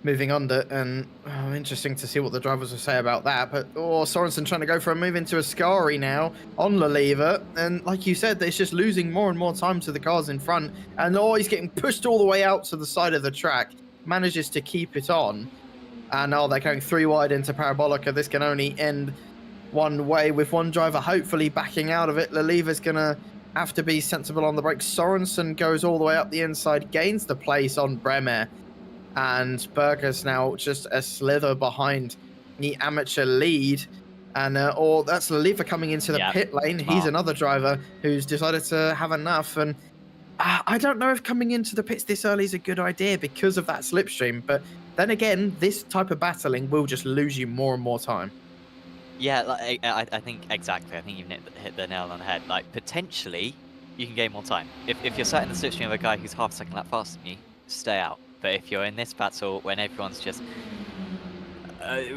moving under, and interesting to see what the drivers will say about that. But Sorensen trying to go for a move into Ascari now on Leliva, and like you said, it's just losing more and more time to the cars in front, and he's getting pushed all the way out to the side of the track, manages to keep it on. And they're going 3 wide into Parabolica. This can only end one way, with one driver hopefully backing out of it. Leliva's going to have to be sensible on the brakes. Sorensen goes all the way up the inside, gains the place on Bremer. And Berger's now just a slither behind the amateur lead. And that's Leliva coming into the pit lane. He's another driver who's decided to have enough. And I don't know if coming into the pits this early is a good idea because of that slipstream, but then again, this type of battling will just lose you more and more time. Yeah, like, I think exactly. I think you've hit the nail on the head. Like, potentially, you can gain more time. If you're sat in the slipstream of a guy who's half a second lap faster than you, stay out. But if you're in this battle when everyone's just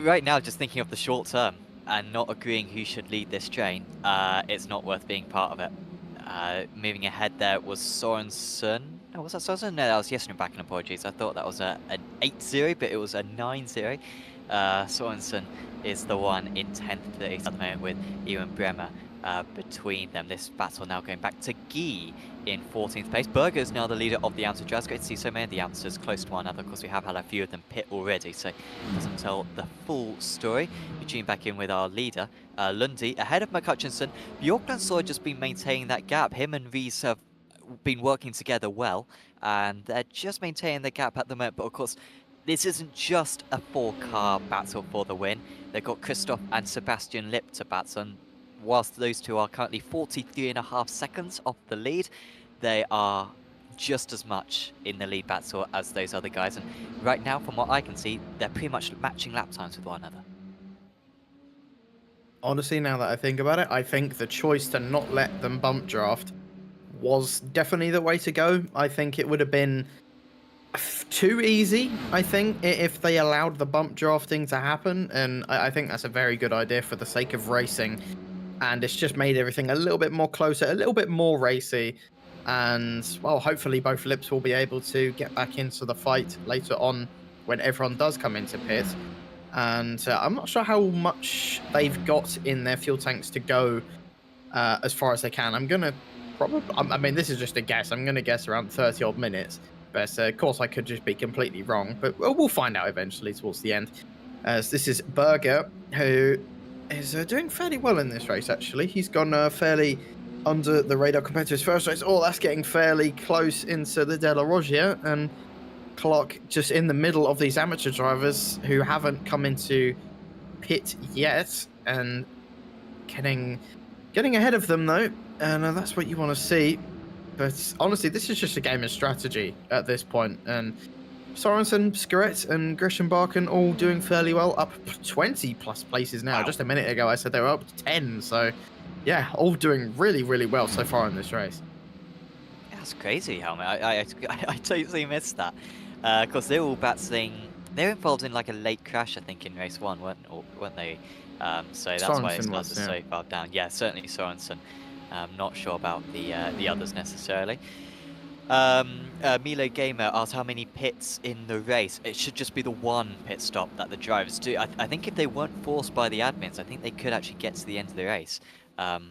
right now just thinking of the short term and not agreeing who should lead this train, it's not worth being part of it. Moving ahead there was Sorensen. Oh, was that Sorensen? No, that was Jesper Backen, apologies. I thought that was an 8-0, but it was a 9-0. Sorensen is the one in 10th place at the moment with Ewan Bremer between them. This battle now going back to Guy in 14th place. Berger is now the leader of the amateur drivers. Great to see so many of the amateurs close to one another. Of course, we have had a few of them pit already, so it doesn't tell the full story. We tune back in with our leader, Lundy, ahead of McCutchinson. Bjorkland's sort of just been maintaining that gap. Him and Rees have been working together well, and they're just maintaining the gap at the moment. But of course, this isn't just a 4-car battle for the win. They've got Christoph and Sebastian Lipp to battle, and whilst those two are currently 43.5 seconds off the lead, they are just as much in the lead battle as those other guys. And right now, from what I can see, they're pretty much matching lap times with one another. Honestly, now that I think about it, I think the choice to not let them bump draft was definitely the way to go. I think it would have been too easy, I think, if they allowed the bump drafting to happen, and I think that's a very good idea for the sake of racing, and it's just made everything a little bit more closer, a little bit more racy, and well, hopefully both Lips will be able to get back into the fight later on when everyone does come into pit. And I'm not sure how much they've got in their fuel tanks to go as far as they can. I'm going to I mean, this is just a guess. I'm going to guess around 30 odd minutes. But of course, I could just be completely wrong. But we'll find out eventually towards the end. As this is Berger, who is doing fairly well in this race, actually. He's gone fairly under the radar compared to his first race. Oh, that's getting fairly close into the De La Roggia. And Clark just in the middle of these amateur drivers who haven't come into pit yet. And getting ahead of them, though. And that's what you want to see. But honestly, this is just a game of strategy at this point. And Sorensen, Skerrett, and Grisham Barkan all doing fairly well, up 20 plus places now. Wow. Just a minute ago, I said they were up to 10. So, yeah, all doing really, really well so far in this race. That's crazy, Helmet. I totally missed that. Of course, they're all battling. They're involved in like a late crash, I think, in race 1, weren't they? So that's Sorensen why it starts was, so far down. Yeah, certainly Sorensen. Not sure about the others necessarily. Milo Gamer asked how many pits in the race. It should just be the one pit stop that the drivers do. I think if they weren't forced by the admins, I think they could actually get to the end of the race. Well,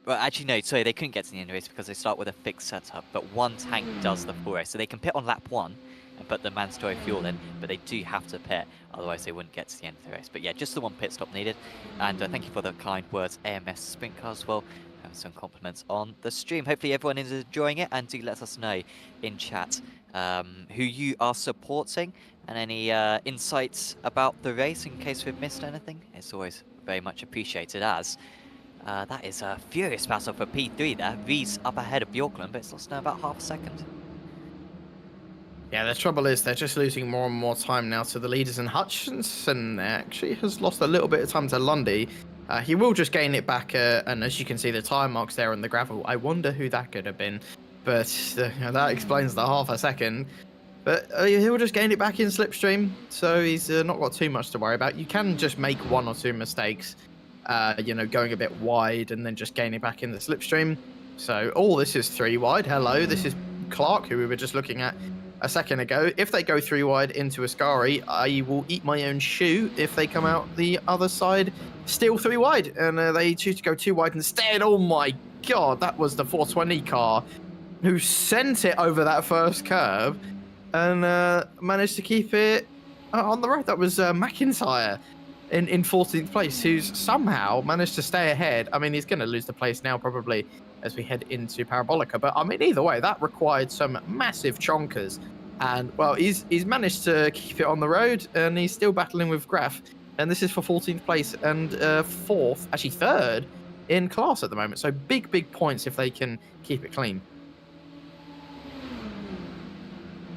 actually, no, sorry, they couldn't get to the end of the race because they start with a fixed setup, but one tank does the full race. So they can pit on lap 1 and put the mandatory fuel in, but they do have to pit, otherwise they wouldn't get to the end of the race. But yeah, just the one pit stop needed. And thank you for the kind words, AMS Sprint Car as well. Some compliments on the stream. Hopefully everyone is enjoying it, and do let us know in chat who you are supporting and any insights about the race in case we've missed anything. It's always very much appreciated, as that is a furious battle for P3 there. V's up ahead of Bjorklund, but it's lost now about half a second. Yeah, the trouble is they're just losing more and more time now to the leaders, and Hutchinson actually has lost a little bit of time to Lundy. He will just gain it back, and as you can see, the tire marks there on the gravel. I wonder who that could have been, but that explains the half a second. But he'll just gain it back in slipstream, so he's not got too much to worry about. You can just make 1 or 2 mistakes, going a bit wide and then just gain it back in the slipstream. So, this is 3 wide. Hello, this is Clark, who we were just looking at a second ago. If they go 3 wide into Ascari, I will eat my own shoe if they come out the other side still 3 wide, and they choose to go 2 wide instead. Oh my god, that was the 420 car who sent it over that first curve and managed to keep it on the road. That was McIntyre in 14th place, who's somehow managed to stay ahead. I mean, he's going to lose the place now probably as we head into Parabolica, but I mean, either way, that required some massive chonkers, and well, he's managed to keep it on the road, and he's still battling with Graf. And this is for 14th place and 4th, actually 3rd in class at the moment. So big points if they can keep it clean.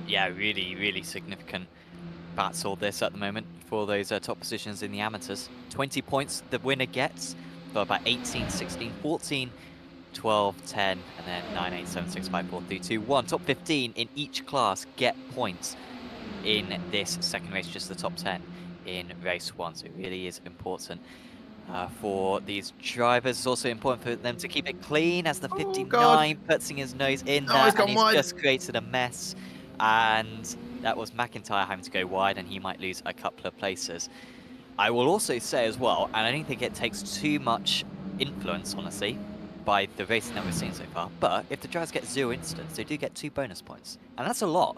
Yeah, really, really significant battle this at the moment for those top positions in the amateurs. 20 points the winner gets for about 18, 16, 14, 12, 10, and then 9, 8, 7, 6, 5, 4, 3, 2, 1. Top 15 in each class get points in this second race, just the top 10. In race 1, so it really is important for these drivers. It's also important for them to keep it clean, as the 59 puts his nose in there, and he's just created a mess, and that was McIntyre having to go wide, and he might lose a couple of places. I will also say as well, and I don't think it takes too much influence, honestly, by the racing that we've seen so far, but if the drivers get 0 incidents, they do get 2 bonus points, and that's a lot.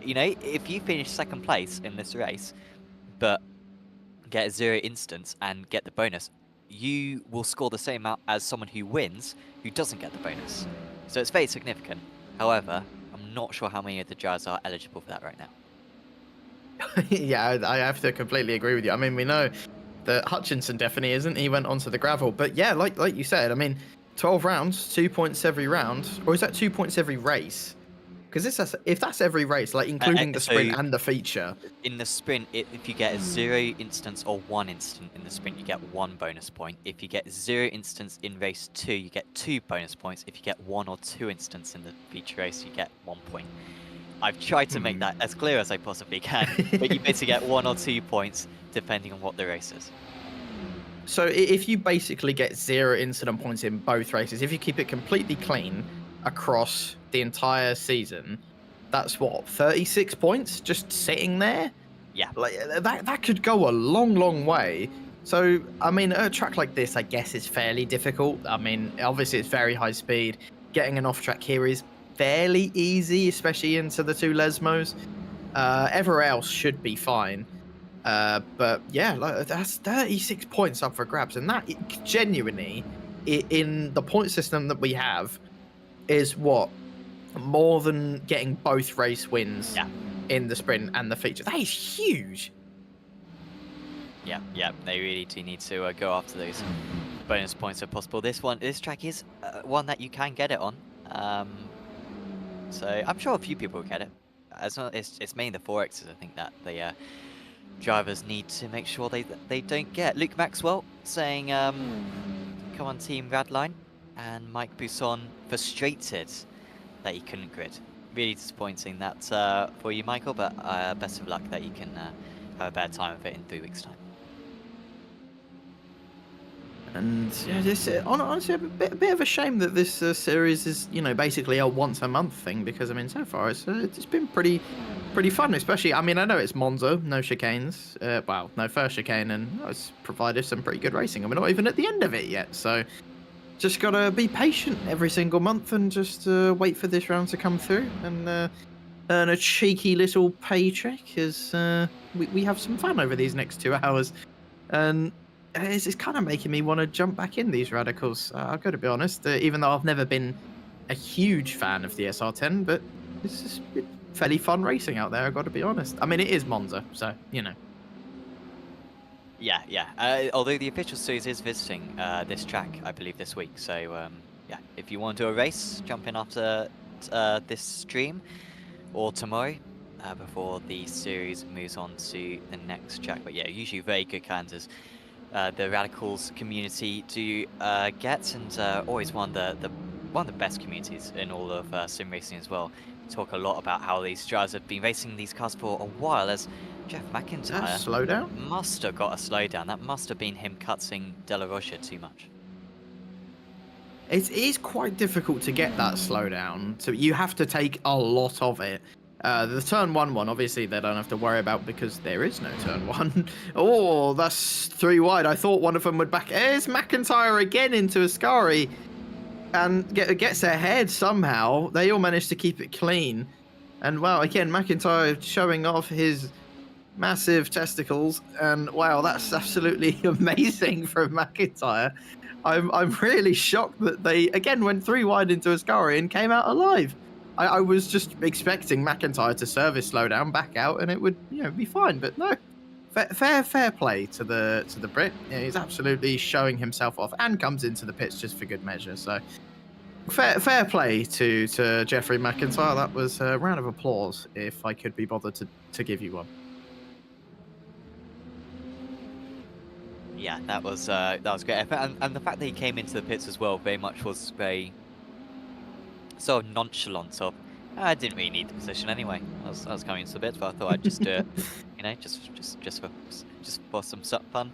You know, if you finish 2nd place in this race but get a 0 instance and get the bonus, you will score the same amount as someone who wins who doesn't get the bonus. So it's very significant. However, I'm not sure how many of the drivers are eligible for that right now. Yeah, I have to completely agree with you. I mean, we know that Hutchinson definitely isn't. He went onto the gravel. But yeah, like you said, I mean, 12 rounds, 2 points every round. Or is that 2 points every race? Because if that's every race, like including the sprint and the feature. In the sprint, if you get a 0 instance or 1 instant in the sprint, you get 1 bonus point. If you get 0 instance in race 2, you get 2 bonus points. If you get 1 or 2 instance in the feature race, you get 1 point. I've tried to make that as clear as I possibly can, but you basically get 1 or 2 points depending on what the race is. So if you basically get 0 incident points in both races, if you keep it completely clean across the entire season, that's what, 36 points just sitting there? Yeah. Like that could go a long way. So I mean, a track like this, I guess, is fairly difficult. I mean, obviously it's very high speed. Getting an off track here is fairly easy, especially into the two Lesmos. Everywhere else should be fine. But yeah, like, that's 36 points up for grabs, and that genuinely, in the point system that we have, is what more than getting both race wins in the sprint and the feature. That is huge. Yeah, they really do need to go after those bonus points if possible. This track is one that you can get it on. So I'm sure a few people will get it. It's mainly the 4Xs, I think, that the drivers need to make sure they don't get. Luke Maxwell saying, come on Team Radline, and Mike Busson frustrated that he couldn't grid. Really disappointing that for you, Michael, but best of luck that you can have a better time of it in 3 weeks' time. And yeah, just honestly a bit of a shame that this series is, you know, basically a once a month thing, because I mean so far it's been pretty fun, especially, I mean, I know it's Monza, no chicanes, well, no first chicane, and it's provided some pretty good racing, and we're not even at the end of it yet, so just gotta be patient every single month and just wait for this round to come through and earn a cheeky little paycheck as we have some fun over these next 2 hours. And it's kind of making me want to jump back in these radicals. I've got to be honest, even though I've never been a huge fan of the SR10, but it's just fairly fun racing out there, I've got to be honest. I mean, it is Monza, so, you know. Yeah. Although the official series is visiting this track, I believe, this week. So, yeah, if you want to do a race, jump in after this stream or tomorrow before the series moves on to the next track. But yeah, usually very good calendars. The Radicals community do get, and always one of the best communities in all of sim racing as well. We talk a lot about how these drivers have been racing these cars for a while, as Jeff McIntyre slowdown must have got a slowdown. That must have been him cutting De La Rocha too much. It is quite difficult to get that slowdown, so you have to take a lot of it. The turn one, obviously, they don't have to worry about because there is no turn 1. Oh, that's 3 wide. I thought one of them would back. There's McIntyre again into Ascari and gets ahead somehow. They all managed to keep it clean. And wow, again, McIntyre showing off his massive testicles. And wow, that's absolutely amazing from McIntyre. I'm really shocked that they, again, went 3 wide into Ascari and came out alive. I was just expecting McIntyre to service slow down, back out, and it would, you know, be fine. But no, fair play to the Brit. Yeah, he's absolutely showing himself off and comes into the pits just for good measure. So fair play to Jeffrey McIntyre. That was a round of applause if I could be bothered to give you one. Yeah, that was great, and the fact that he came into the pits as well very much was very sort of nonchalant of, I didn't really need the position anyway. I was coming into the bits, but I thought I'd just do it, you know, just for some fun.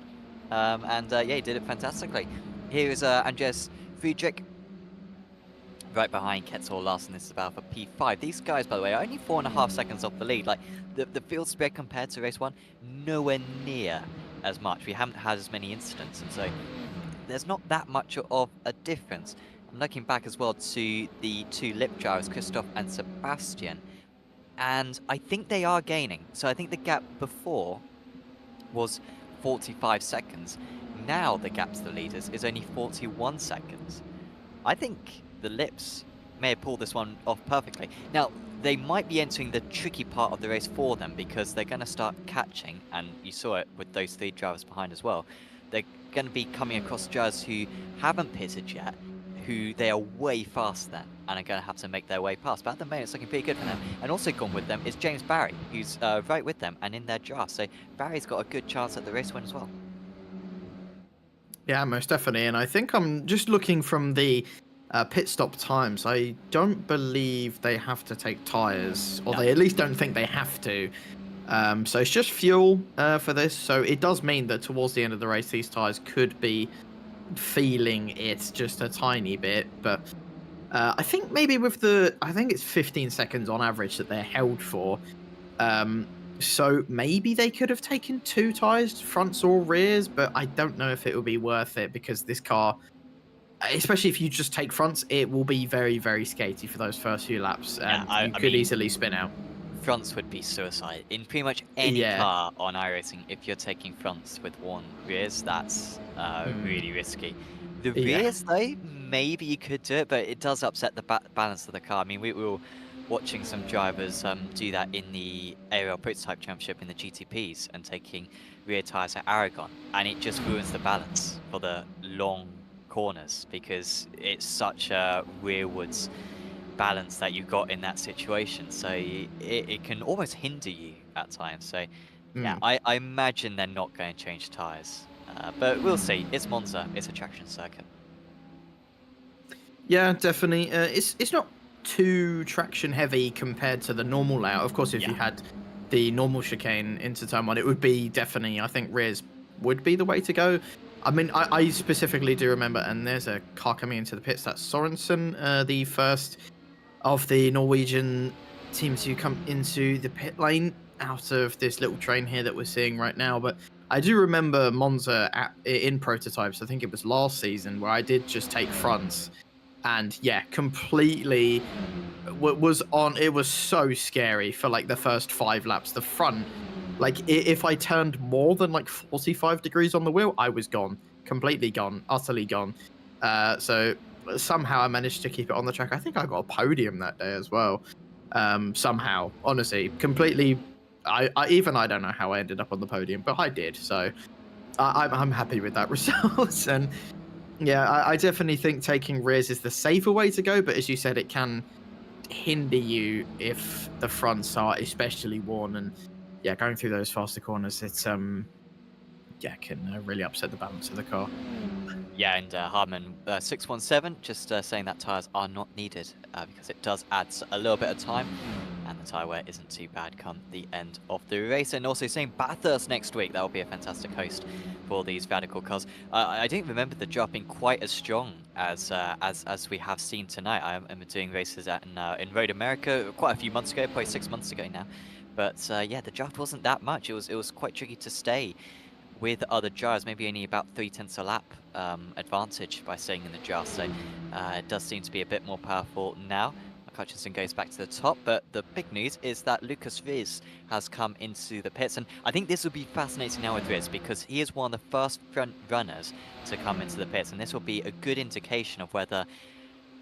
Yeah, he did it fantastically. Here is Andreas Friedrich right behind Ketzel Larsen. This is about for P5. These guys, by the way, are only 4.5 seconds off the lead. Like the field spread compared to race 1, nowhere near as much. We haven't had as many incidents, and so there's not that much of a difference. I'm looking back as well to the 2 lip drivers, Christoph and Sebastian, and I think they are gaining. So I think the gap before was 45 seconds. Now the gap to the leaders is only 41 seconds. I think the lips may have pulled this one off perfectly. Now, they might be entering the tricky part of the race for them, because they're going to start catching, and you saw it with those 3 drivers behind as well. They're going to be coming across drivers who haven't pitted yet, who they are way faster than, and are going to have to make their way past. But at the moment, it's looking pretty good for them. And also gone with them is James Barry, who's right with them and in their draft. So Barry's got a good chance at the race win as well. Yeah, most definitely. And I think I'm just looking from the pit stop times. I don't believe they have to take tyres, or they at least don't think they have to. So it's just fuel for this. So it does mean that towards the end of the race, these tyres could be feeling it just a tiny bit. But I think maybe with I think it's 15 seconds on average that they're held for. So maybe they could have taken 2 tyres, fronts or rears, but I don't know if it would be worth it because this car, especially if you just take fronts, it will be very, very skatey for those first few laps, Yeah, and I you could mean, easily spin out. fronts would be suicide. In pretty much any Yeah. car on iRacing, if you're taking fronts with worn rears, that's really risky. The Yeah. rears, though, maybe you could do it, but it does upset the balance of the car. I mean, we were watching some drivers do that in the aerial prototype championship in the GTPs and taking rear tyres at Aragon, and it just ruins the balance for the long corners because it's such a rearwards balance that you got in that situation, so it can almost hinder you at times. So yeah, I imagine they're not going to change tyres, but we'll see. It's Monza, it's a traction circuit. Yeah, definitely. It's not too traction heavy compared to the normal layout. Of course, if you had the normal chicane into turn 1, it would be definitely, I think rears would be the way to go. I mean, I specifically do remember, and there's a car coming into the pits, that's Sorensen, the first of the Norwegian teams to come into the pit lane out of this little train here that we're seeing right now. But I do remember Monza in prototypes, I think it was last season, where I did just take fronts. And yeah, completely was on. It was so scary for like the first 5 laps. The front, like if I turned more than like 45 degrees on the wheel, I was gone, completely gone, utterly gone. So somehow I managed to keep it on the track. I think I got a podium that day as well. Somehow, honestly, completely. I don't know how I ended up on the podium, but I did. So I'm happy with that result. And yeah, I definitely think taking rears is the safer way to go, but as you said, it can hinder you if the fronts are especially worn, and yeah, going through those faster corners, it's can really upset the balance of the car. Yeah, and Harman 617 just saying that tyres are not needed because it does add a little bit of time, and the tyre wear isn't too bad come the end of the race. And also saying Bathurst next week, that will be a fantastic host for these radical cars. I don't remember the draft being quite as strong as we have seen tonight. I remember doing races in Road America quite a few months ago, probably 6 months ago now. But yeah, the draft wasn't that much. It was quite tricky to stay with other drivers, maybe only about 3/10 a lap advantage by staying in the draft. So it does seem to be a bit more powerful now. Hutchinson goes back to the top, but the big news is that Lucas Riz has come into the pits, and I think this will be fascinating now with Riz because he is one of the first front runners to come into the pits, and this will be a good indication of whether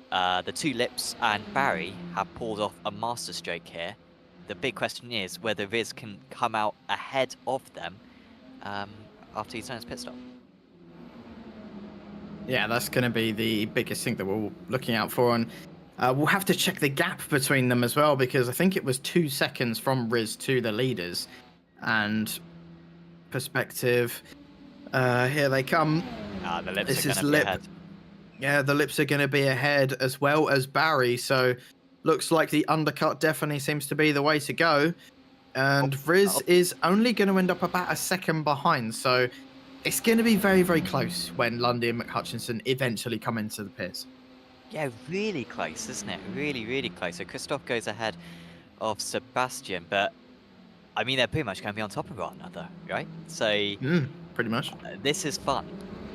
the two Lips and Barry have pulled off a masterstroke here. The big question is whether Riz can come out ahead of them after he's done his pit stop. Yeah, that's going to be the biggest thing that we're looking out for, and we'll have to check the gap between them as well, because I think it was 2 seconds from Riz to the leaders. And perspective, here they come. The Lips are going to be ahead. Yeah, the Lips are going to be ahead as well as Barry, so looks like the undercut definitely seems to be the way to go. And Riz is only going to end up about a second behind, so it's going to be very, very close when Lundy and McHutchinson eventually come into the pits. Yeah, really close, isn't it? Really, really close. So Christoph goes ahead of Sebastian, but I mean, they're pretty much going to be on top of one another, right? So pretty much. This is fun.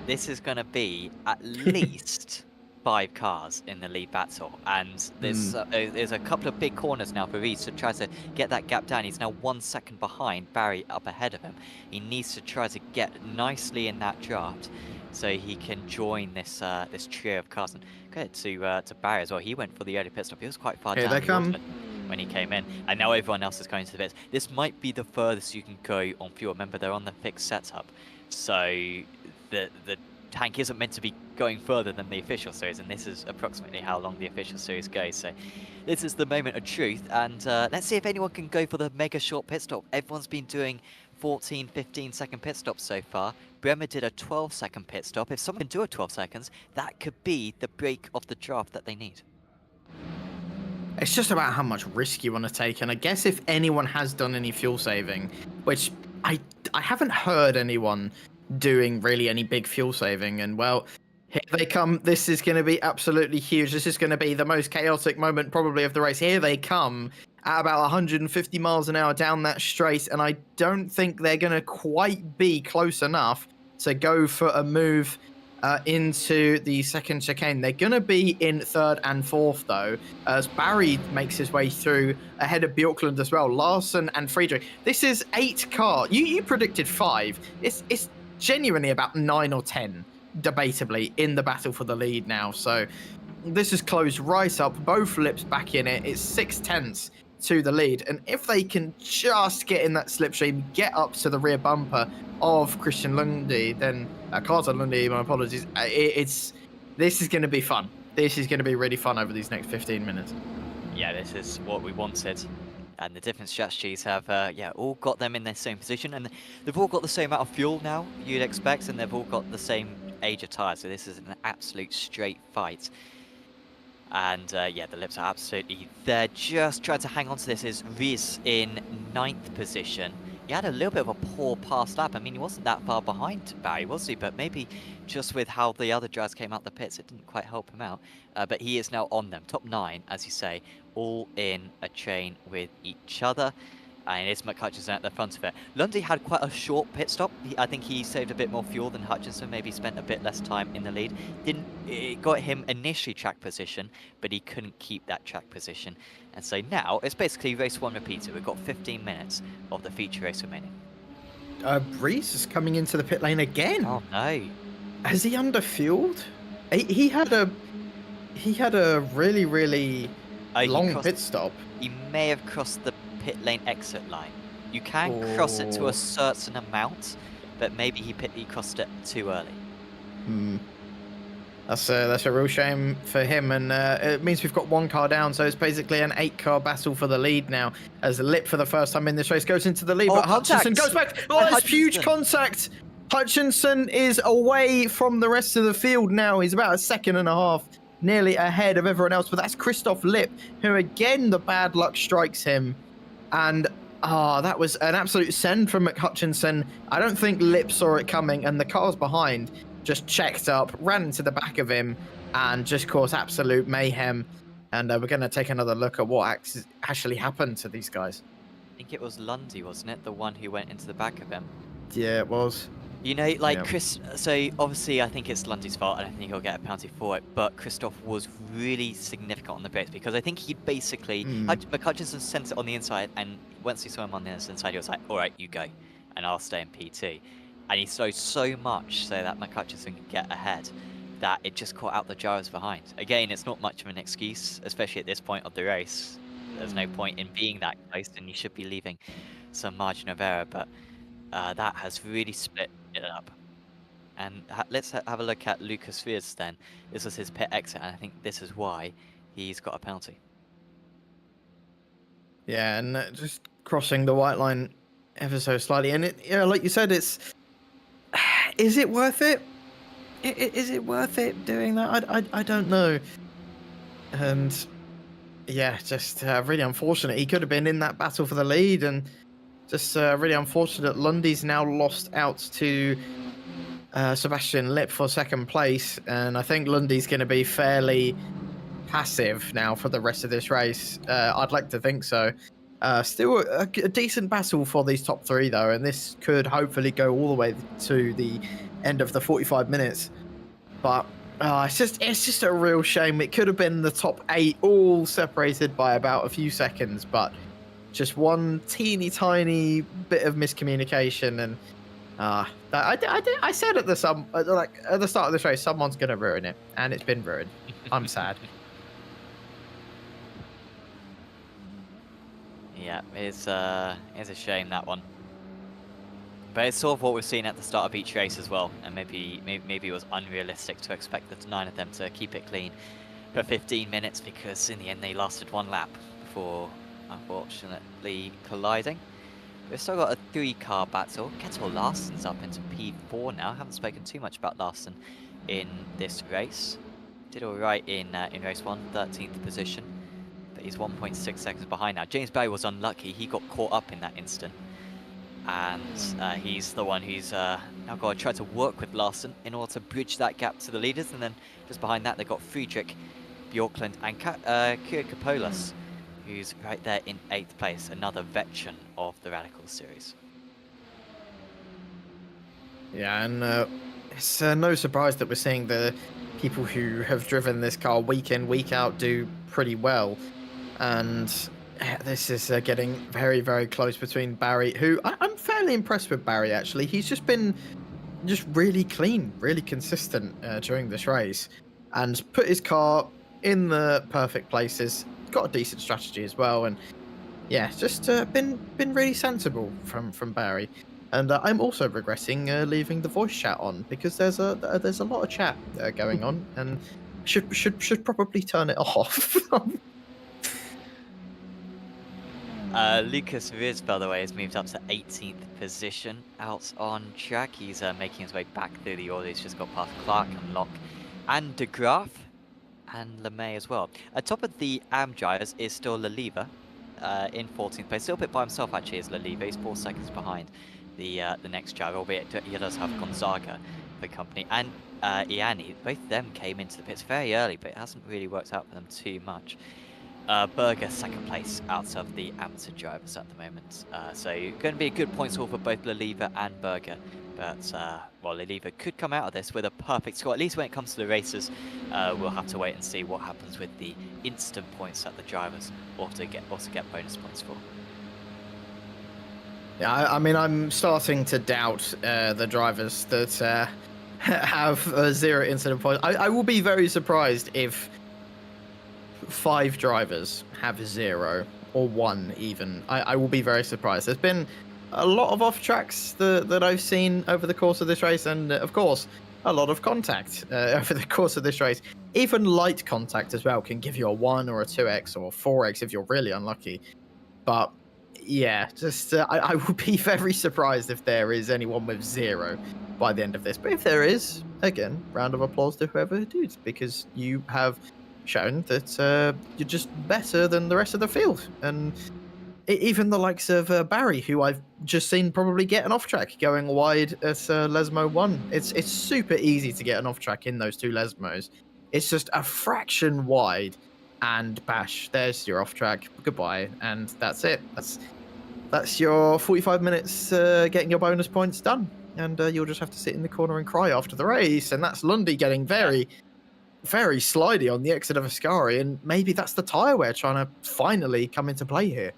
This is going to be at least 5 cars in the lead battle, and there's a couple of big corners now for Reese to try to get that gap down. He's now 1 second behind Barry, up ahead of him. He needs to try to get nicely in that draft so he can join this this trio of cars. And good to Barry as well. He went for the early pit stop. He was quite far down the order when he came in, and now everyone else is going to the pits. This might be the furthest you can go on fuel. Remember, they're on the fixed setup, so the tank isn't meant to be going further than the official series, and this is approximately how long the official series goes. So this is the moment of truth, and let's see if anyone can go for the mega short pit stop. Everyone's been doing 14, 15 second pit stops so far. Bremer did a 12-second pit stop. If someone can do a 12 seconds, that could be the break of the draft that they need. It's just about how much risk you want to take, and I guess if anyone has done any fuel saving, which I haven't heard anyone doing really any big fuel saving, and well, here they come. This is going to be absolutely huge. This is going to be the most chaotic moment probably of the race. Here they come, at about 150 miles an hour down that straight, and I don't think they're going to quite be close enough to go for a move into the second chicane. They're going to be in third and fourth, though, as Barry makes his way through ahead of Bjorklund as well. Larson and Friedrich. This is 8 car. You predicted 5. It's genuinely about 9 or 10, debatably, in the battle for the lead now. So this is closed right up. Both lips back in it. It's 6/10 to the lead. And if they can just get in that slipstream, get up to the rear bumper of Christian Lundy, then Carter Lundy, my apologies. This is going to be fun. This is going to be really fun over these next 15 minutes. Yeah, this is what we wanted. And the different strategies have, all got them in their same position. And they've all got the same amount of fuel now, you'd expect, and they've all got the same age of tyres. So this is an absolute straight fight. And the lips are absolutely there. Just trying to hang on to this is Riz in 9th position. He had a little bit of a poor past lap. I mean, he wasn't that far behind Barry, was he? But maybe just with how the other drivers came out the pits, it didn't quite help him out. But he is now on them. Top 9, as you say, all in a chain with each other. And it is McHutchinson at the front of it. Lundy had quite a short pit stop. I think he saved a bit more fuel than Hutchinson, maybe spent a bit less time in the lead. It got him initially track position, but he couldn't keep that track position. And so now it's basically race 1 repeated. We've got 15 minutes of the feature race remaining. Reese is coming into the pit lane again. Oh no. Has he underfueled? He had a really, really long pit stop. He may have crossed the pit lane exit line. You can cross it to a certain amount, but maybe he crossed it too early. That's a real shame for him, and it means we've got 1 car down, so it's basically an 8-car battle for the lead now, as Lip for the first time in this race goes into the lead, but Hutchinson goes back. It's huge contact. Hutchinson is away from the rest of the field now. He's about a second and a half nearly ahead of everyone else, but that's Christoph Lip, who again the bad luck strikes him. And that was an absolute send from McHutchinson. I don't think Lip saw it coming, and the cars behind just checked up, ran into the back of him, and just caused absolute mayhem. And we're going to take another look at what actually happened to these guys. I think it was Lundy, wasn't it? The one who went into the back of him. Yeah, it was. You know, like Chris, so obviously I think it's Lundy's fault, and I think he'll get a penalty for it, but Christoph was really significant on the brakes, because I think he basically, McHutchinson sent it on the inside, and once he saw him on the inside, he was like, all right, you go, and I'll stay in P2. And he slowed so much so that McHutchinson could get ahead, that it just caught out the gyros behind. Again, it's not much of an excuse, especially at this point of the race. There's no point in being that close, and you should be leaving some margin of error, but that has really split it up. And let's have a look at Lucas Viers then. This was his pit exit, and I think this is why he's got a penalty. Yeah, and just crossing the white line ever so slightly. And like you said, is it worth it? Is it worth it doing that? I don't know. And yeah, just really unfortunate. He could have been in that battle for the lead, and just really unfortunate. Lundy's now lost out to Sebastian Lip for second place, and I think Lundy's going to be fairly passive now for the rest of this race. I'd like to think so. Still a decent battle for these top 3 though, and this could hopefully go all the way to the end of the 45 minutes. But it's just a real shame. It could have been the top 8 all separated by about a few seconds, but just one teeny tiny bit of miscommunication, and I said at the start of this race, someone's going to ruin it, and it's been ruined. I'm sad. Yeah, it's a shame, that one. But it's sort of what we've seen at the start of each race as well, and maybe it was unrealistic to expect the 9 of them to keep it clean for 15 minutes, because in the end they lasted 1 lap before unfortunately colliding. We've still got a 3-car battle. Kettle Larson's up into P4 now. Haven't spoken too much about Larson in this race. Did all right in race 1, 13th position, but he's 1.6 seconds behind now. James Barry was unlucky. He got caught up in that instant, and he's the one who's now got to try to work with Larson in order to bridge that gap to the leaders. And then just behind that, they've got Friedrich, Bjorklund, and Kira Kapolas, who's right there in 8th place, another veteran of the Radical series. Yeah, and it's no surprise that we're seeing the people who have driven this car week in, week out do pretty well. And this is getting very, very close between Barry, who I'm fairly impressed with Barry, actually. He's just been really clean, really consistent during this race, and put his car in the perfect places. Got a decent strategy as well, and yeah, just been really sensible from Barry. And I'm also regretting leaving the voice chat on, because there's a lot of chat going on, and should probably turn it off. Lucas Riz, by the way, has moved up to 18th position out on track. He's making his way back through the order. He's just got past Clark and Locke and De Graaf and LeMay as well. Atop of the AM drivers is still Laliva in 14th place. Still a bit by himself, actually, is Laliva. He's 4 seconds behind the next driver, albeit he does have Gonzaga for company. And Iani, both of them came into the pits very early, but it hasn't really worked out for them too much. Berger 2nd place out of the amateur drivers at the moment. So going to be a good points haul for both Laliva and Berger. But, well, Laliva could come out of this with a perfect score. At least when it comes to the races, we'll have to wait and see what happens with the instant points that the drivers also get bonus points for. Yeah, I mean, I'm starting to doubt the drivers that have 0 incident points. I will be very surprised if 5 drivers have 0 or 1 even. I will be very surprised. There's been a lot of off tracks that I've seen over the course of this race, and of course a lot of contact over the course of this race. Even light contact as well can give you a 1 or a 2x or a 4x if you're really unlucky. But yeah, just I would be very surprised if there is anyone with 0 by the end of this. But if there is, again, round of applause to whoever did, because you have shown that you're just better than the rest of the field. And even the likes of Barry, who I've just seen probably get an off track going wide at Lesmo 1. It's super easy to get an off track in those 2 Lesmos. It's just a fraction wide, and bash, there's your off track, goodbye, and that's it. That's your 45 minutes getting your bonus points done, and you'll just have to sit in the corner and cry after the race. And that's Lundy getting very slidey on the exit of Ascari, and maybe that's the tyre wear trying to finally come into play here.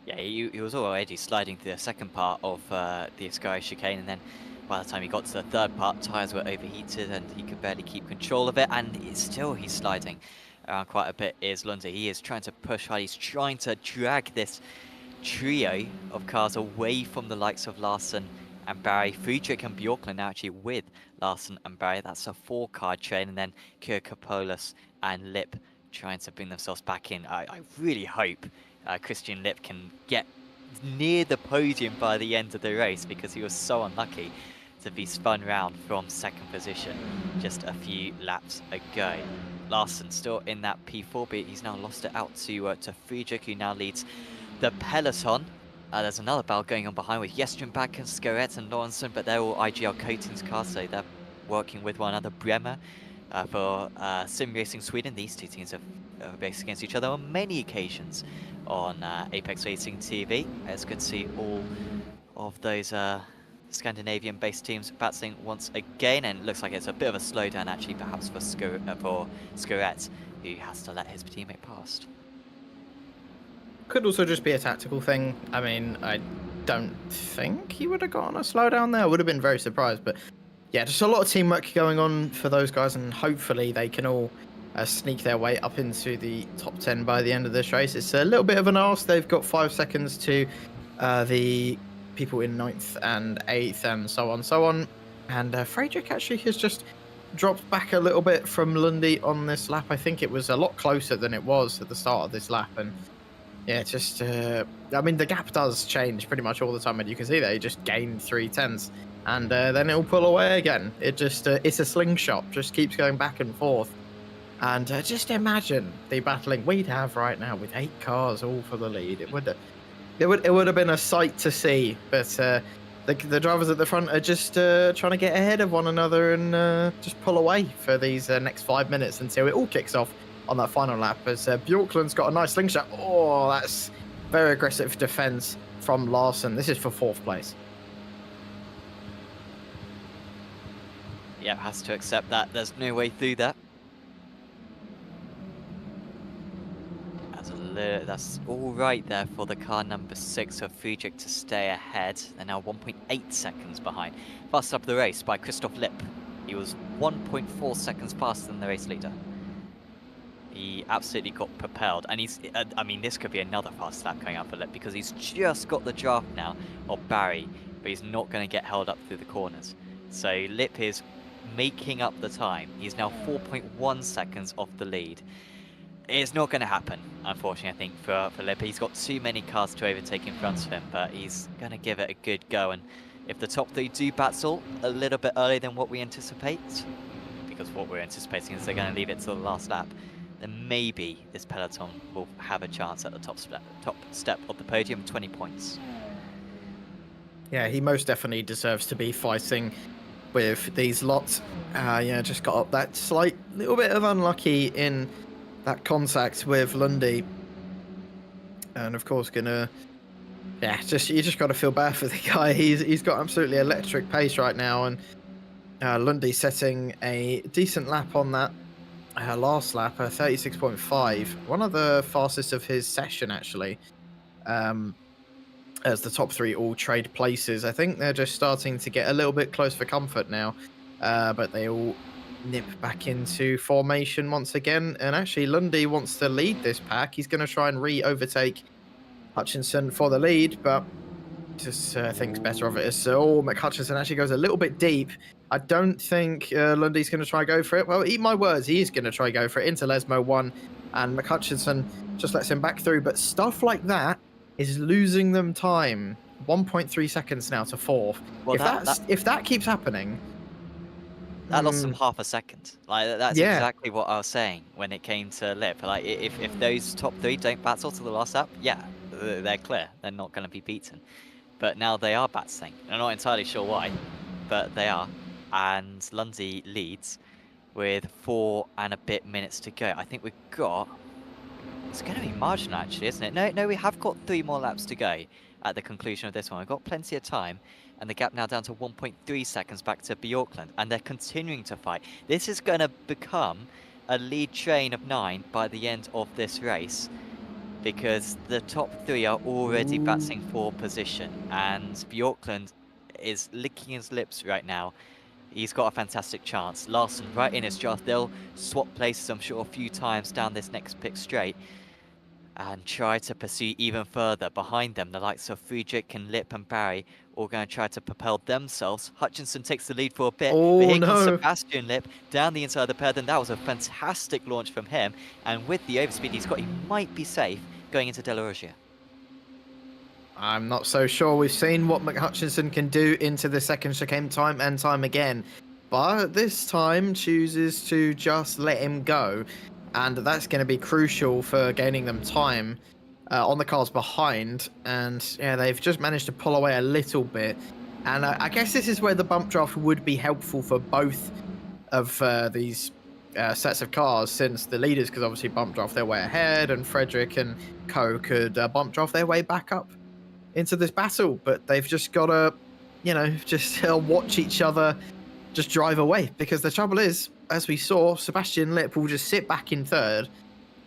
Yeah, he was already sliding through the second part of the Ascari chicane, and then by the time he got to the third part, tyres were overheated and he could barely keep control of it, and he's sliding around quite a bit, is Lundy. He is trying to push hard, he's trying to drag this trio of cars away from the likes of Larson and Barry. Friedrich and Bjorklund now actually with Larson and Barry. That's a 4-car train, and then Kirkopolis and Lip trying to bring themselves back in. I really hope Christian Lip can get near the podium by the end of the race, because he was so unlucky to be spun round from 2nd position just a few laps ago. Larson still in that P4, but he's now lost it out to Friedrich, who now leads the peloton. There's another battle going on behind with Jestrenbach and Skoret and Lawrenson, but they're all IGL Coatings cars, so they're working with one another. Bremer for SimRacing Sweden. These 2 teams have raced against each other on many occasions on Apex Racing TV. It's good to see all of those Scandinavian-based teams battling once again, and it looks like it's a bit of a slowdown actually, perhaps for Skoret, who has to let his teammate past. Could also just be a tactical thing. I mean, I don't think he would have gotten a slowdown there. I would have been very surprised. But yeah, just a lot of teamwork going on for those guys, and hopefully they can all sneak their way up into the top 10 by the end of this race. It's a little bit of an arse. They've got 5 seconds to the people in 9th and 8th and so on. And Friedrich actually has just dropped back a little bit from Lundy on this lap. I think it was a lot closer than it was at the start of this lap. And yeah, just, I mean, the gap does change pretty much all the time, and you can see that he just gained 3/10, and then it'll pull away again. It just, it's a slingshot, just keeps going back and forth. And just imagine the battling we'd have right now with 8 cars all for the lead. It would have been a sight to see, but the drivers at the front are just trying to get ahead of one another and just pull away for these next 5 minutes until it all kicks off on that final lap as Bjorklund's got a nice slingshot. Oh, that's very aggressive defense from Larson. This is for 4th place. Yeah, has to accept that. There's no way through that. That's all right there for the car number 6 of Friedrich to stay ahead. They're now 1.8 seconds behind. Fast up the race by Christoph Lipp. He was 1.4 seconds faster than the race leader. He absolutely got propelled, and he's, I mean, this could be another fast lap coming up for Lipp because he's just got the draft now of Barry, but he's not going to get held up through the corners. So Lipp is making up the time. He's now 4.1 seconds off the lead. It's not going to happen, unfortunately, I think, for Lipp. He's got too many cars to overtake in front of him, but he's going to give it a good go. And if the top 3 do battle a little bit earlier than what we anticipate, because what we're anticipating is they're going to leave it to the last lap, then maybe this peloton will have a chance at the top step of the podium, 20 points. Yeah, he most definitely deserves to be fighting with these lots. Yeah, just got up that slight little bit of unlucky in that contact with Lundy. And of course gonna, yeah, you just got to feel bad for the guy. He's got absolutely electric pace right now, and Lundy setting a decent lap on that last lap, 36.5, one of the fastest of his session actually. As the top 3 all trade places, I think they're just starting to get a little bit close for comfort now, but they all nip back into formation once again. And actually Lundy wants to lead this pack. He's going to try and overtake Hutchinson for the lead, but just thinks better of it. So McHutchinson actually goes a little bit deep. I don't think Lundy's going to try go for it. Well, eat my words, he is going to try go for it into Lesmo 1, and McHutchinson just lets him back through. But stuff like that is losing them time. 1.3 seconds now to 4th. Well, if that keeps happening, that lost them half a second. Like, that's exactly what I was saying when it came to Lipp. Like, if those top 3 don't battle to the last lap, yeah, they're clear. They're not going to be beaten. But now they are battling. I'm not entirely sure why, but they are. And Lundy leads with 4 and a bit minutes to go. I think we've got... It's going to be marginal, actually, isn't it? No, we have got 3 more laps to go at the conclusion of this one. We've got plenty of time. And the gap now down to 1.3 seconds back to Bjorklund. And they're continuing to fight. This is going to become a lead train of 9 by the end of this race, because the top 3 are already battling for position. And Bjorklund is licking his lips right now. He's got a fantastic chance. Larson right in his draft. They'll swap places, I'm sure, a few times down this next pit straight and try to pursue even further. Behind them, the likes of Friedrich and Lipp and Barry all going to try to propel themselves. Hutchinson takes the lead for a bit, but here comes Sebastian Lipp down the inside of the peloton. That was a fantastic launch from him, and with the overspeed he's got, he might be safe going into De La Rogia. I'm not so sure. We've seen what McHutchinson can do into the second chicane time and time again, but this time chooses to just let him go, and that's going to be crucial for gaining them time on the cars behind. And yeah, they've just managed to pull away a little bit, and I guess this is where the bump draft would be helpful for both of these sets of cars, since the leaders could obviously bump draft their way ahead, and Frederick and Co could bump draft their way back up into this battle. But they've just got to, you know, just watch each other just drive away, because the trouble is, as we saw, Sebastian Lipp will just sit back in 3rd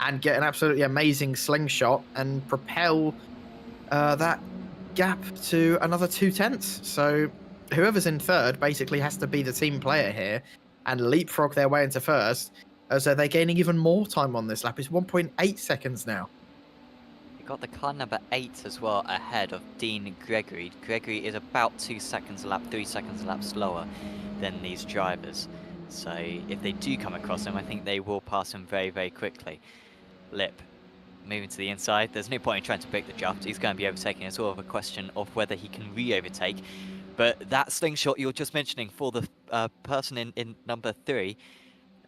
and get an absolutely amazing slingshot and propel that gap to another 0.2. So whoever's in 3rd basically has to be the team player here and leapfrog their way into 1st, as they're gaining even more time on this lap. It's 1.8 seconds now. Got the car number 8 as well ahead of Dean Gregory. Gregory is about 2 seconds a lap, 3 seconds a lap slower than these drivers. So if they do come across him, I think they will pass him very, very quickly. Lipp moving to the inside. There's no point in trying to break the draft. He's going to be overtaking. It's all of a question of whether he can re-overtake. But that slingshot you're just mentioning for the person in number 3,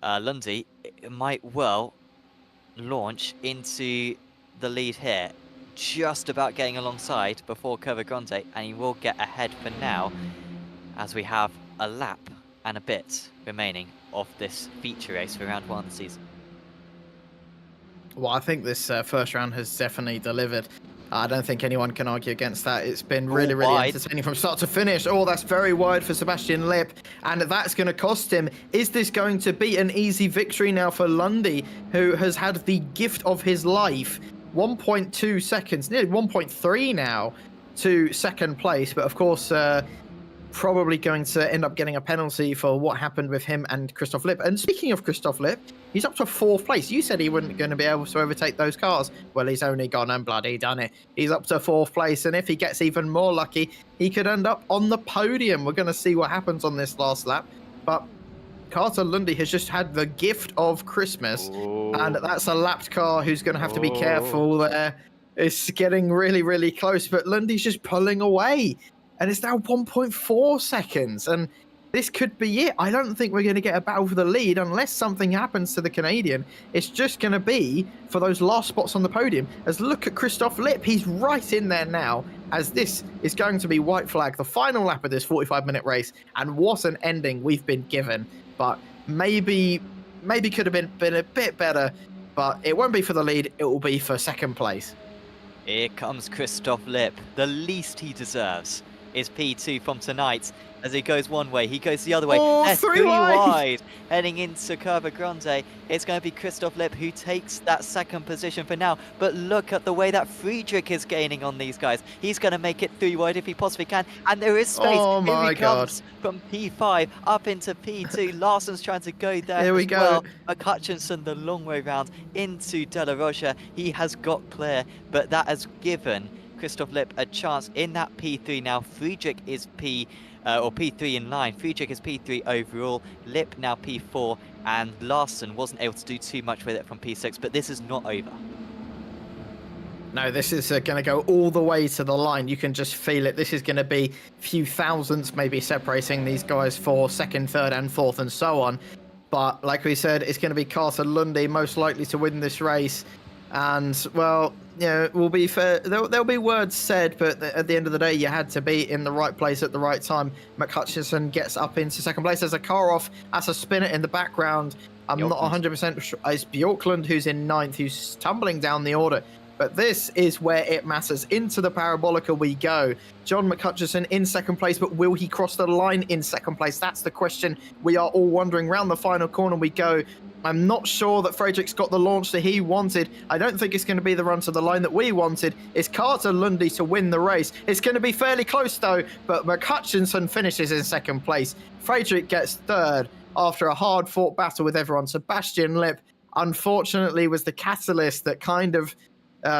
Lundy, might well launch into the lead here, just about getting alongside before Curva Grande, and he will get ahead for now, as we have a lap and a bit remaining of this feature race for round 1 of the season. Well, I think this first round has definitely delivered. I don't think anyone can argue against that. It's been really, really wide. entertaining from start to finish. Oh, that's very wide for Sebastian Lip, and that's going to cost him. Is this going to be an easy victory now for Lundy, who has had the gift of his life? 1.2 seconds, nearly 1.3 now to second place, but of course, probably going to end up getting a penalty for what happened with him and Christoph Lip. And speaking of Christoph Lip, he's up to 4th place. You said he wasn't going to be able to overtake those cars. Well, he's only gone and bloody done it. He's up to 4th place, and if he gets even more lucky, he could end up on the podium. We're going to see what happens on this last lap. But Carter Lundy has just had the gift of Christmas, and that's a lapped car who's going to have to be careful there. It's getting really, really close, but Lundy's just pulling away. And it's now 1.4 seconds, and this could be it. I don't think we're going to get a battle for the lead unless something happens to the Canadian. It's just going to be for those last spots on the podium. As look at Christoph Lip, he's right in there now, as this is going to be white flag, the final lap of this 45-minute race, and what an ending we've been given. But maybe could have been a bit better, but it won't be for the lead, it will be for second place. Here comes Christoph Lip. The least he deserves is P2 from tonight. As he goes one way, he goes the other way. Oh, They're three wide. Heading into Curva Grande. It's going to be Christoph Lip who takes that second position for now. But look at the way that Friedrich is gaining on these guys. He's going to make it 3 wide if he possibly can. And there is space. Oh Here my he comes from P5 up into P2. Larson's trying to go there Here we as go. well. But Hutchinson the long way round into De La Rocha. He has got clear, but that has given Christoph Lip a chance in that P3 now. Friedrich is P3 in line. Friedrich is P3 overall. Lip now P4, and Larson wasn't able to do too much with it from P6, but this is not over. No, this is going to go all the way to the line. You can just feel it. This is going to be a few thousandths maybe separating these guys for second, third, and fourth, and so on. But like we said, it's going to be Carter Lundy most likely to win this race. And, well, you know, we'll be fair. There'll be words said, but at the end of the day, you had to be in the right place at the right time. McHutchison gets up into second place. There's a car off. That's a spinner in the background. I'm not 100% sure. It's Bjorklund who's in 9th, who's tumbling down the order. But this is where it matters. Into the Parabolica we go. John McHutchison in second place, but will he cross the line in second place? That's the question we are all wondering. Round the final corner we go. I'm not sure that Friedrich's got the launch that he wanted. I don't think it's going to be the run to the line that we wanted. It's Carter Lundy to win the race. It's going to be fairly close though, but McHutchinson finishes in second place. Friedrich gets third after a hard-fought battle with everyone. Sebastian Lip, unfortunately, was the catalyst that kind of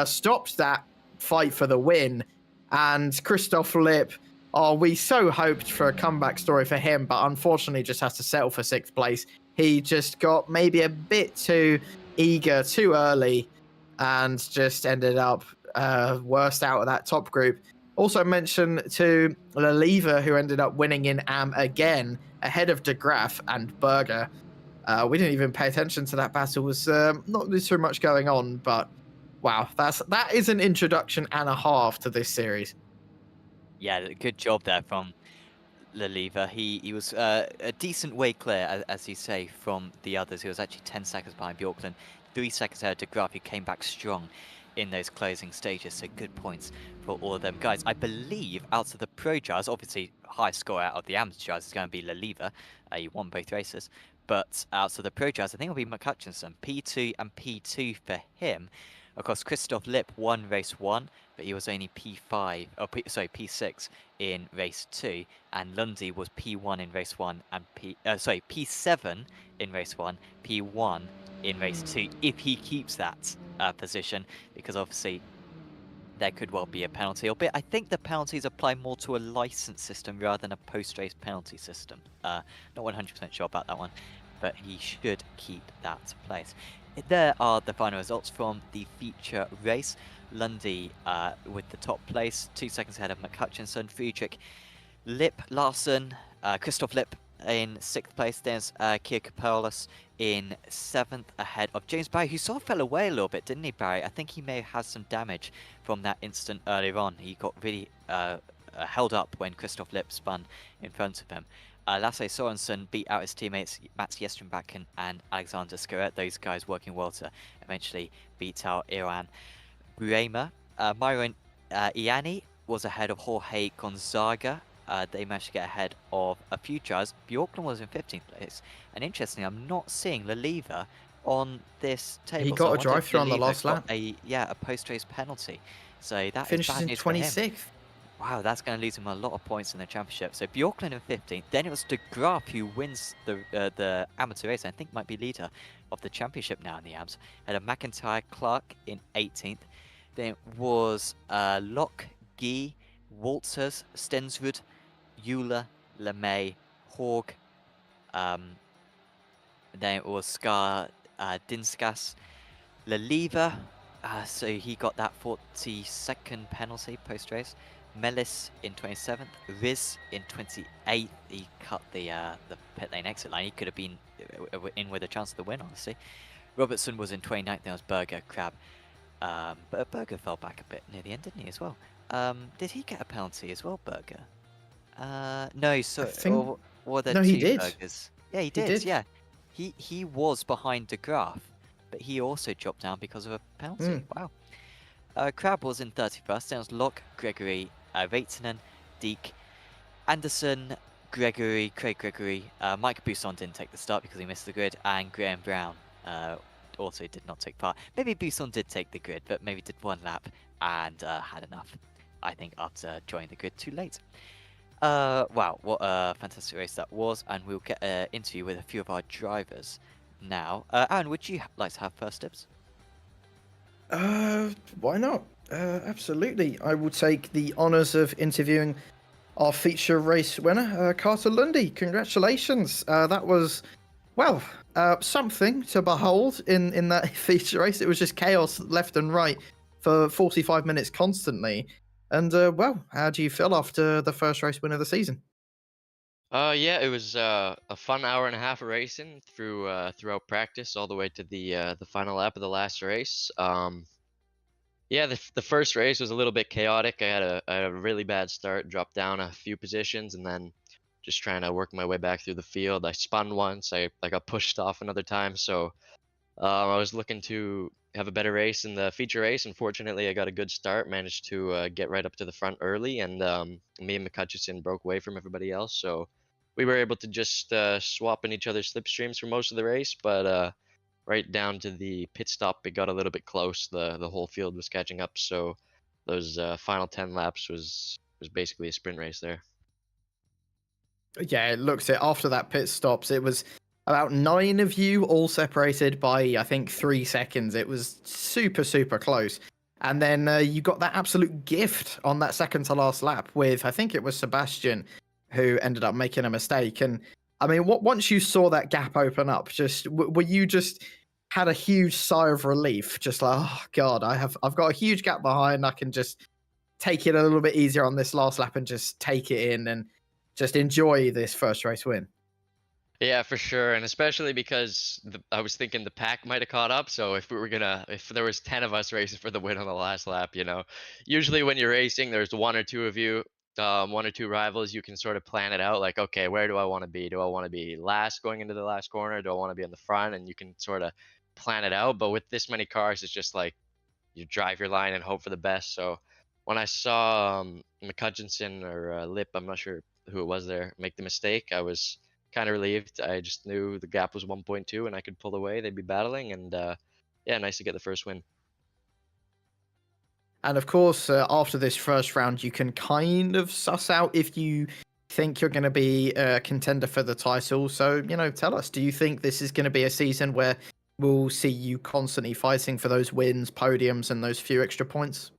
stopped that fight for the win. And Christoph Lip, we so hoped for a comeback story for him, but unfortunately just has to settle for 6th place. He just got maybe a bit too eager too early and just ended up worst out of that top group. Also mention to Leliva, who ended up winning in AM again, ahead of De Graaf and Berger. We didn't even pay attention to that battle. Was not too much going on, but wow, that is an introduction and a half to this series. Yeah, good job there from Leliva. He was a decent way clear, as you say, from the others. He was actually 10 seconds behind Bjorklund, 3 seconds ahead of De Graaf, who came back strong in those closing stages. So good points for all of them. Guys, I believe out of the Pro Drivers, obviously high score out of the Amateur Drivers is going to be Leliva. He won both races. But out of the Pro Drivers, I think it'll be McHutchinson. P2 and P2 for him. Of course, Christoph Lip won race 1, but he was only P6 in race 2, and Lundy was P1 in race 1 and P7 in race 1, P1 in race 2, if he keeps that position, because obviously there could well be a penalty. Albeit I think the penalties apply more to a license system rather than a post-race penalty system. Not 100% sure about that one, but he should keep that place. There are the final results from the feature race. Lundy with the top place, 2 seconds ahead of McHutchinson. Friedrich, Lip, Larson, Christoph Lip in 6th place. There's Kia Kapoulas in 7th ahead of James Barry, who sort of fell away a little bit, didn't he, Barry? I think he may have had some damage from that incident earlier on. He got really held up when Christoph Lip spun in front of him. Lasse Sorensen beat out his teammates Mats Jestrenbakken and Alexander Skaret, those guys working well to eventually beat out Iran Buema. Myron Ianni was ahead of Jorge Gonzaga. They managed to get ahead of a few drivers. Bjorklund was in 15th place. And interestingly, I'm not seeing Laliva on this table. He So got I a wonder if drive-through on the Laliva last got lap. a post-race penalty. So that is Finishes bad in news for him. 26th. Wow, that's going to lose him a lot of points in the championship. So Bjorklund in 15th. Then it was De Graaf who wins the amateur race. I think might be leader of the championship now in the AMS. Had a McIntyre Clark in 18th. Then it was Locke, Guy, Walters, Stensrud, Euler, LeMay, Horg. Then it was Scar Dinskas, Laliva. So he got that 42nd penalty post-race. Melis in 27th, Riz in 28th. He cut the pit lane exit line. He could have been in with a chance of the win, honestly. Robertson was in 29th. There was Berger, Crab. But Berger fell back a bit near the end, didn't he, as well? Did he get a penalty as well, Berger? No, so think... or there No, two he did. Bergers? Yeah, he did. Yeah, he was behind De Graaf, but he also dropped down because of a penalty. Wow. Crab was in 31st. Then was Locke, Gregory, Reitinen, Deek, Anderson, Gregory, Craig Gregory. Mike Busson didn't take the start because he missed the grid, and Graham Brown also did not take part. Maybe Busson did take the grid, but maybe did one lap and had enough, I think, after joining the grid too late. Wow, what a fantastic race that was, and we'll get an interview with a few of our drivers now. Aaron, would you like to have first dibs? Why not? Absolutely. I will take the honours of interviewing our feature race winner, Carter Lundy. Congratulations. That was, well, something to behold in that feature race. It was just chaos left and right for 45 minutes constantly. And, well, how do you feel after the first race win of the season? Yeah, it was a fun hour and a half of racing throughout practice all the way to the final lap of the last race. Yeah, the first race was a little bit chaotic. I had a really bad start, dropped down a few positions, and then just trying to work my way back through the field. I spun once, I got pushed off another time, so I was looking to have a better race in the feature race. Unfortunately, I got a good start, managed to get right up to the front early, and me and McCutcheon broke away from everybody else, so we were able to just swap in each other's slipstreams for most of the race, but right down to the pit stop, it got a little bit close. The whole field was catching up, so those final 10 laps was basically a sprint race there. Yeah, it looks it. After that pit stops, it was about 9 of you, all separated by, I think, 3 seconds. It was super, super close. And then you got that absolute gift on that second to last lap with, I think it was Sebastian, who ended up making a mistake. And I mean, once you saw that gap open up, just were you just had a huge sigh of relief, just like, oh God, I've got a huge gap behind. I can just take it a little bit easier on this last lap and just take it in and just enjoy this first race win. Yeah, for sure, and especially because I was thinking the pack might have caught up. So if there was 10 of us racing for the win on the last lap, usually when you're racing, there's 1 or 2 of you, 1 or 2 rivals. You can sort of plan it out, like, okay, where do I want to be? Do I want to be last going into the last corner? Do I want to be in the front? And you can sort of plan it out. But with this many cars, it's just like you drive your line and hope for the best. So when I saw McCutcheon or Lip, I'm not sure who it was there, make the mistake, I was kind of relieved. I just knew the gap was 1.2 and I could pull away. They'd be battling, and yeah, nice to get the first win. And of course, after this first round, you can kind of suss out if you think you're going to be a contender for the title. So, tell us, do you think this is going to be a season where we'll see you constantly fighting for those wins, podiums, and those few extra points?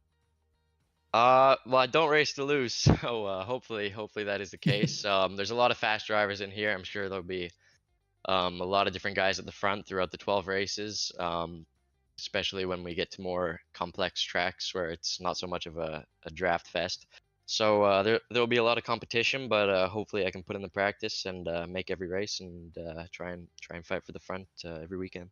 Well, I don't race to lose, so hopefully that is the case. There's a lot of fast drivers in here. I'm sure there'll be a lot of different guys at the front throughout the 12 races, especially when we get to more complex tracks where it's not so much of a draft fest. So there'll be a lot of competition, but hopefully I can put in the practice and make every race and try and fight for the front every weekend.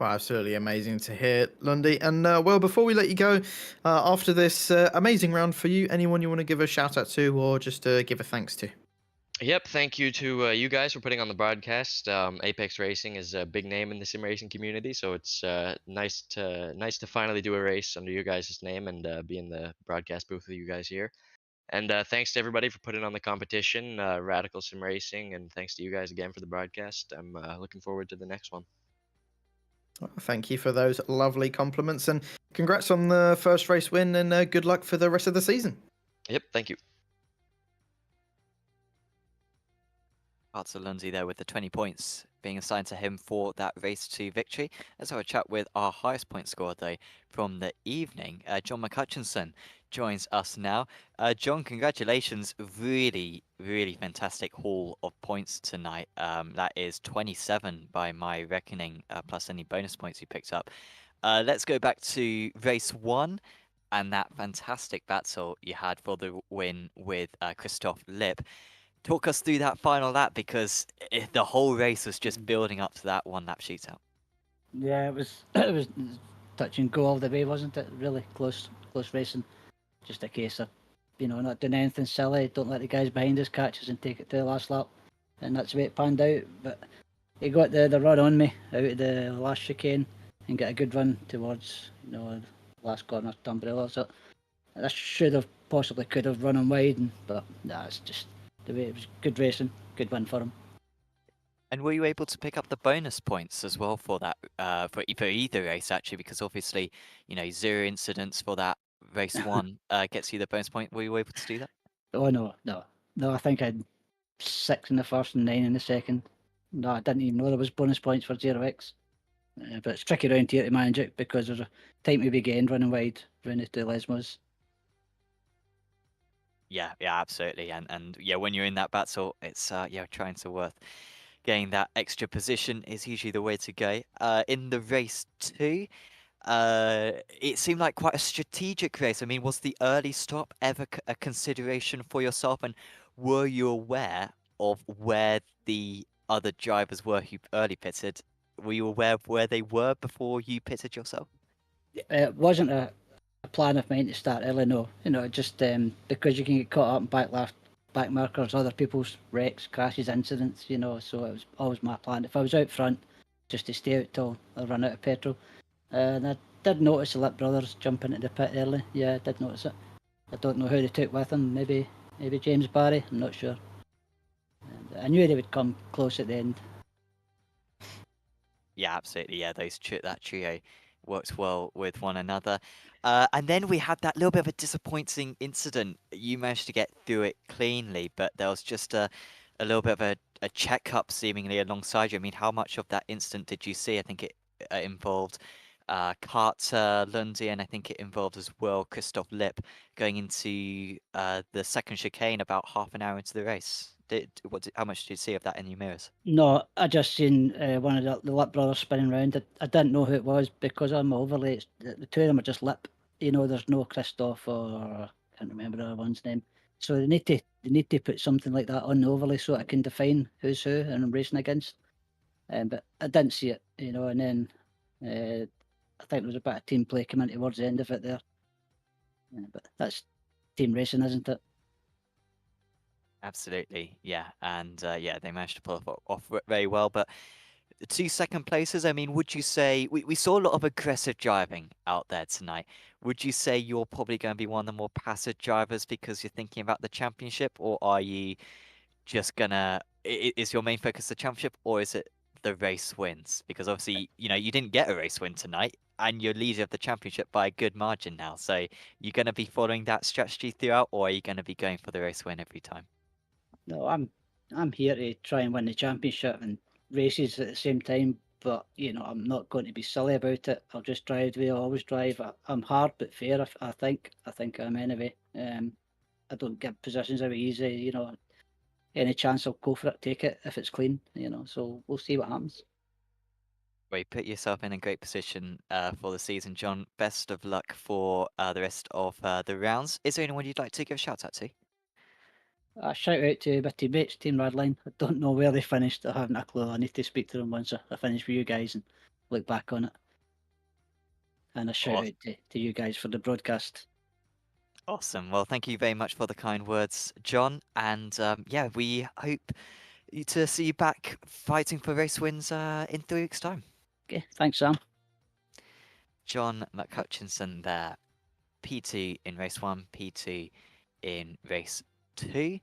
Well, absolutely amazing to hear, Lundy. And well, before we let you go, after this amazing round for you, anyone you want to give a shout out to or just give a thanks to? Yep, thank you to you guys for putting on the broadcast. Apex Racing is a big name in the sim racing community, so it's nice to finally do a race under your guys' name and be in the broadcast booth with you guys here. And thanks to everybody for putting on the competition, Radical Sim Racing, and thanks to you guys again for the broadcast. I'm looking forward to the next one. Thank you for those lovely compliments, and congrats on the first race win, and good luck for the rest of the season. Yep, thank you. Arthur Lundy there with the 20 points being assigned to him for that race to victory. Let's have a chat with our highest point scorer though from the evening. John McHutchinson joins us now. John, congratulations. Really, really fantastic haul of points tonight. That is 27 by my reckoning, plus any bonus points you picked up. Let's go back to race 1 and that fantastic battle you had for the win with Christoph Lipp. Talk us through that final lap, because the whole race was just building up to that one lap shootout. Yeah, it was it was touch and go all the way, wasn't it? Really close racing. Just a case of, not doing anything silly. Don't let the guys behind us catch us and take it to the last lap. And that's the way it panned out. But he got the run on me out of the last chicane and get a good run towards, the last corner to Umbrella. So I should have possibly could have run him wide, but it's just the way it was. Good racing, good win for him. And were you able to pick up the bonus points as well for that, for either race actually? Because obviously, 0 incidents for that race 1 gets you the bonus point. Were you able to do that? Oh no. I think I had 6 in the first and 9 in the second. No, I didn't even know there was bonus points for 0x. But it's tricky around here to manage it because there's a time to begin running wide round the two Lesmos. Yeah, absolutely. And yeah, when you're in that battle, it's trying to worth getting that extra position is usually the way to go. In the race 2, it seemed like quite a strategic race. I mean, was the early stop ever a consideration for yourself? And were you aware of where the other drivers were who early pitted? Were you aware of where they were before you pitted yourself? It wasn't a plan of mine to start early, no. Just because you can get caught up in back markers, other people's wrecks, crashes, incidents, so it was always my plan. If I was out front, just to stay out till I run out of petrol. And I did notice the Lip brothers jumping into the pit early. Yeah, I did notice it. I don't know who they took with them. Maybe James Barry. I'm not sure. And I knew they would come close at the end. Yeah, absolutely. Yeah, that trio worked well with one another. And then we had that little bit of a disappointing incident. You managed to get through it cleanly, but there was just a little bit of a check-up seemingly alongside you. I mean, how much of that incident did you see? I think it involved Carter, Lundy, and I think it involved as well Christoph Lipp going into the second chicane about half an hour into the race. How much did you see of that in your mirrors? No, I just seen one of the Lip brothers spinning around. I didn't know who it was because I'm overlay. The two of them are just Lip. There's no Christoph or I can't remember the other one's name. So they need to put something like that on the overlay so I can define who's who and I'm racing against. But I didn't see it, and then I think there was a bit of team play coming towards the end of it there. But that's team racing, isn't it? Absolutely, yeah, and they managed to pull off very well. But the 2 second places, I mean, would you say we saw a lot of aggressive driving out there tonight? Would you say you're probably going to be one of the more passive drivers because you're thinking about the championship, or are you just gonna? Is your main focus the championship, or is it the race wins? Because obviously, you didn't get a race win tonight, and you're leader of the championship by a good margin now. So you're going to be following that strategy throughout, or are you going to be going for the race win every time? No, I'm here to try and win the championship and races at the same time. But I'm not going to be silly about it. I'll just drive the way I always drive. I'm hard but fair. I think I'm anyway. I don't give positions away easy. Any chance I'll go for it, take it if it's clean. So we'll see what happens. Well, you put yourself in a great position for the season, John. Best of luck for the rest of the rounds. Is there anyone you'd like to give a shout out to? A shout out to my teammates, Team Radline. I don't know where they finished. I haven't a clue. I need to speak to them once I finish with you guys and look back on it. And a shout out to you guys for the broadcast. Awesome. Well, thank you very much for the kind words, John. And yeah, we hope to see you back fighting for race wins in 3 weeks' time. Okay, thanks, Sam. John McHutchinson there, P2 in race 1, P2 in race 2.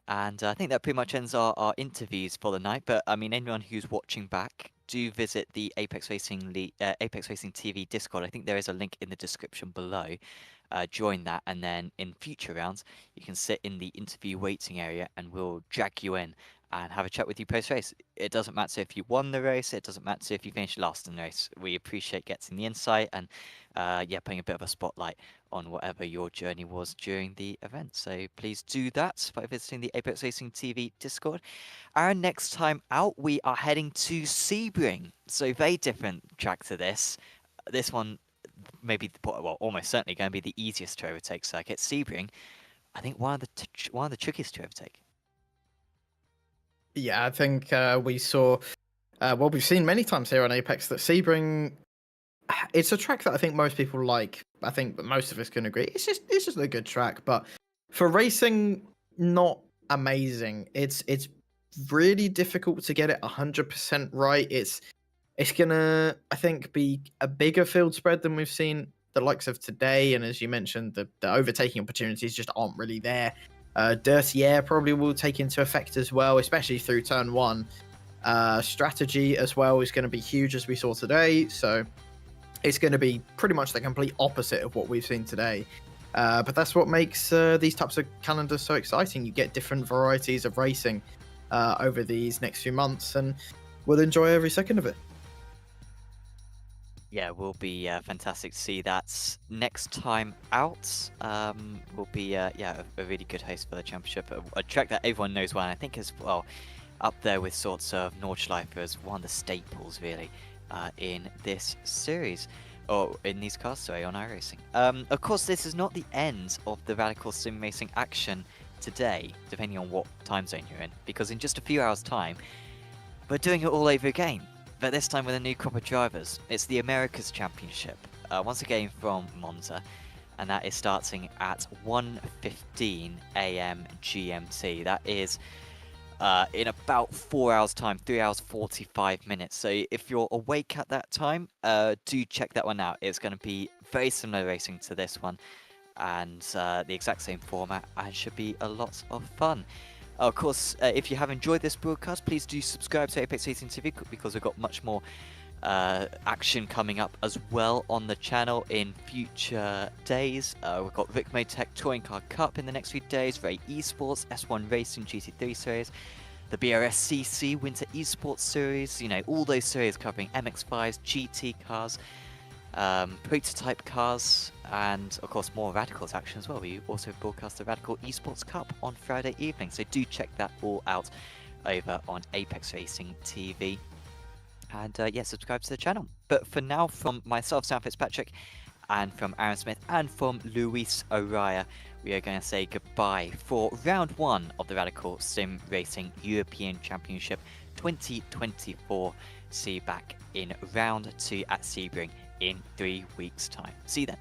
And I think that pretty much ends our interviews for the night. But I mean, anyone who's watching back, do visit the Apex Racing TV Discord. I think there is a link in the description below. Join that, and then in future rounds, you can sit in the interview waiting area, and we'll drag you in and have a chat with you post-race. It doesn't matter if you won the race, it doesn't matter if you finished last in the race. We appreciate getting the insight and yeah, putting a bit of a spotlight on whatever your journey was during the event. So please do that by visiting the Apex Racing TV Discord. Our next time out, we are heading to Sebring. So very different track to this. This one maybe, well, almost certainly going to be the easiest to overtake circuit. Sebring, I think one of the trickiest to overtake. Yeah, I think we saw, well, we've seen many times here on Apex that Sebring, it's a track that I think most people like. I think most of us can agree. It's just a good track, but for racing, not amazing. It's really difficult to get it 100% right. It's gonna, I think, be a bigger field spread than we've seen the likes of today. And as you mentioned, the overtaking opportunities just aren't really there. Dirty air probably will take into effect as well, especially through turn 1. Strategy as well is going to be huge, as we saw today. So it's going to be pretty much the complete opposite of what we've seen today. But that's what makes these types of calendars so exciting. You get different varieties of racing over these next few months, and we'll enjoy every second of it. Yeah, will be fantastic to see that next time out. Will be yeah, a really good host for the championship, a track that everyone knows well, and I think as well up there with sorts of Nordschleife as one of the staples really in this series, or in these cars, sorry, on iRacing. Of course, this is not the end of the Radical Sim Racing action today, depending on what time zone you're in, because in just a few hours' time, we're doing it all over again. But this time with a new crop of drivers. It's the Americas Championship, once again from Monza, and that is starting at 1:15 AM GMT. That is in about 4 hours' time, 3 hours 45 minutes. So if you're awake at that time, do check that one out. It's going to be very similar racing to this one, and the exact same format, and should be a lot of fun. Of course, if you have enjoyed this broadcast, please do subscribe to Apex Racing TV, because we've got much more action coming up as well on the channel in future days. We've got Rick Tech Touring Car Cup in the next few days, Ray Esports, S1 Racing GT3 Series, the BRSCC Winter Esports Series, you know, all those series covering MX-5s, GT cars, prototype cars, and of course more Radicals action as well. We also broadcast the Radical Esports Cup on Friday evening, so do check that all out over on Apex Racing TV, and yeah, subscribe to the channel. But for now, from myself, Sam Fitzpatrick, and from Aaron Smith, and from Luis Araya, we are going to say goodbye for round 1 of the Radical Sim Racing European Championship 2024. See you back in round 2 at Sebring in 3 weeks' time. See you then.